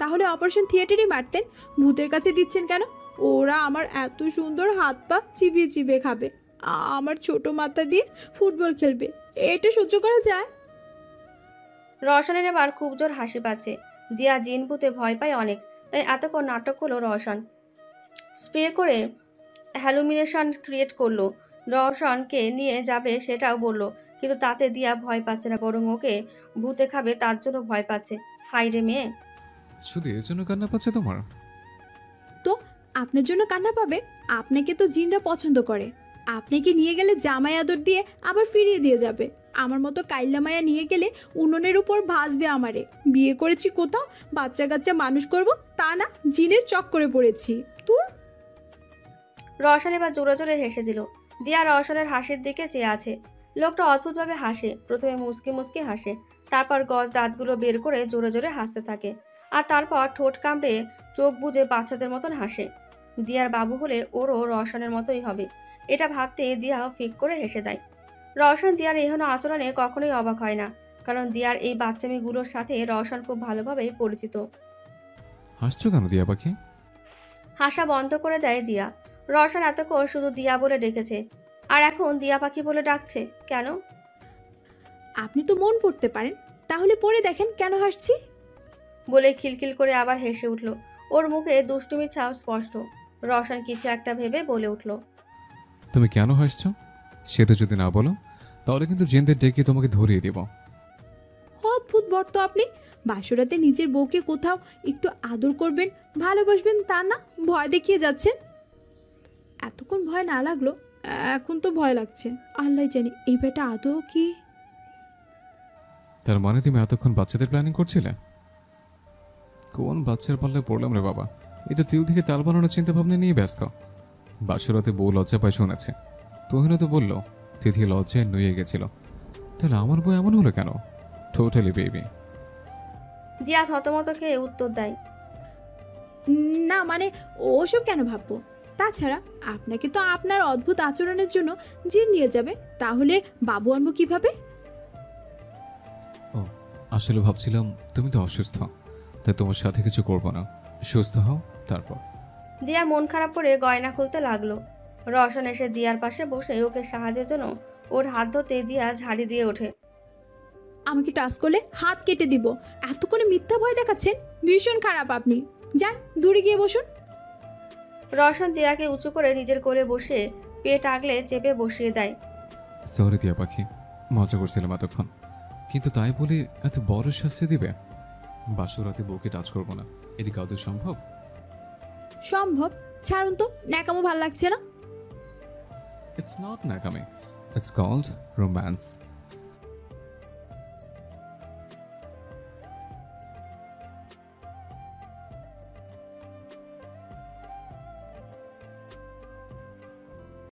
তাহলে অপারেশন থিয়েটারই মারতেন, ভূতের কাছে দিচ্ছেন কেন? ওরা আমার এত সুন্দর হাত পা চিবিয়ে চিবিয়ে খাবে, আমার ছোট মাথা দিয়ে ফুটবল খেলবে, এটা সহ্য করা যায়? রওশনের এবার খুব জোর হাসি পাচ্ছে। দিয়া জিন ভূতে ভয় পায় অনেক, তাই এতক্ষণ নাটক করলো রওশন। স্প্রে করে হ্যালুমিনেশন ক্রিয়েট করলো, রওশনকে নিয়ে যাবে সেটাও বললো, কিন্তু তাতে দিয়া ভয় পাচ্ছে না, বরং ওকে ভূতে খাবে তার জন্য ভয় পাচ্ছে। হাই রে মেয়ে। শুধু এর জন্য কান্না পাচ্ছে তোমার? তো আপনার জন্য কান্না পাবে? আপনাকে তো জিনরা পছন্দ করে। আপনাকে নিয়ে গেলে জামাই আদর দিয়ে আবার ফিরিয়ে দিয়ে যাবে। আমার মতো কাইল্লা মায়া নিয়ে গেলে উনুনের উপর ভাসবে আমারে। বিয়ে করেছি কোথাও, বাচ্চা কাচ্চা মানুষ করব তা না, জিনের চক্করে পড়েছি। তোর রওশন এবার জোরে জোরে হেসে দিল। দিয়া রওশনের হাসির দিকে চেয়ে আছে। লোকটা অদ্ভুতভাবে হাসে, প্রথমে মুসকি মুসকি হাসে, তারপর গজ দাঁতগুলো বের করে জোরে জোরে হাসতে থাকে, আর তারপর ঠোঁট কামড়ে চোখ বুজে বাচ্চাদের মতন হাসে। দিয়ার বাবু হলে ওরও রওশনের মতোই হবে, এটা ভাবতে দিয়া ফিক করে হেসে দেয়। রওশন দিয়ার এহেন আচরণে কখনোই অবাক হয় না, কারণ দিয়ার এই বাচ্চামিগুলোর সাথে রওশন খুব ভালোভাবেই পরিচিত। হাসছো কেন দিয়া পাখি? হাসা বন্ধ করে দেয় দিয়া। রওশন এতক্ষণ শুধু দিয়া বলে ডেকেছে, আর এখন দিয়া পাখি বলে ডাকছে কেন? আপনি তো মন পড়তে পারেন, তাহলে পড়ে দেখেন কেন হাসছি। বলে খিলখিল করে আবার হেসে উঠল। ওর মুখে দুষ্টুমির ছাপ স্পষ্ট। রওশন কিছু একটা ভেবে বলে উঠল, তুমি কেন হাসছো সেটা যদি না বলো তাহলে কিন্তু জিনদের ডেকে তোমাকে ধরিয়ে দেব। অদ্ভুত বর্ত আপনি। বাসরাতে নিজের বউকে কোথাও একটু আদর করবেন, ভালোবাসবেন তা না, ভয় দেখিয়ে যাচ্ছেন। এতক্ষণ ভয় না লাগলো, এখন তো ভয় লাগছে। আল্লাহ জানি এই বেটা আদৌ কি। তার মানে তুমি এতক্ষণ বাচ্চাদের প্ল্যানিং করছিলে? কোন বাচ্চার পাল্লে পড়লাম রে বাবা, এই তো তিল থেকে তাল বানানোর চিন্তা ভাবনা নিয়ে ব্যস্ত। বাসরাতে বউ লজ্জা পায় শুনেছে, তুহিনও তো বললো তিথি লজ্জায় নুয়ে গেছিল। তাহলে আমার বউ এমন হলো কেন? Totally baby. দিয়া থতমত খেয়ে উত্তর দেয়, না মানে ওসব কেন ভাববো। তাছাড়া আপনাকে তো আপনার অদ্ভুত আচরণের জন্য জিন নিয়ে যাবে, তাহলে বাবু আনবো কিভাবে? ও আসলে ভাবছিলাম তুমি তো অসুস্থ, তাই তোমার সাথে কিছু করবো না, সুস্থ হও তারপর। দিয়া মন খারাপ করে গয়না খুলতে লাগলো। রওশন এসে দিয়ার পাশে বসে ওকে সাহায্যের জন্য ওর হাত ধরতে দিয়া ঝাড়ি দিয়ে ওঠে। আমাকে টাচ করলে হাত কেটে দিব। এতক্ষণে মিথ্যা ভয় দেখাচ্ছেন, ভীষণ খারাপ আপনি। যান দূরে গিয়ে বসুন। রওশন দিয়াকে উঁচু করে নিজের কোলে বসে পেট আগলে চেপে বসিয়ে দেয়। সরি দিয়া পাখি, মজা করছিলাম এতক্ষণ, কিন্তু তাই বলে এত বড় শাস্তি দিবে? বাসরাতে বউকে টাচ করবো না, এদিকে আদৌ সম্ভব? সম্ভব, ছাড়ুন তো, ন্যাকামো ভাল লাগছে না। It's not nakame. It's called romance.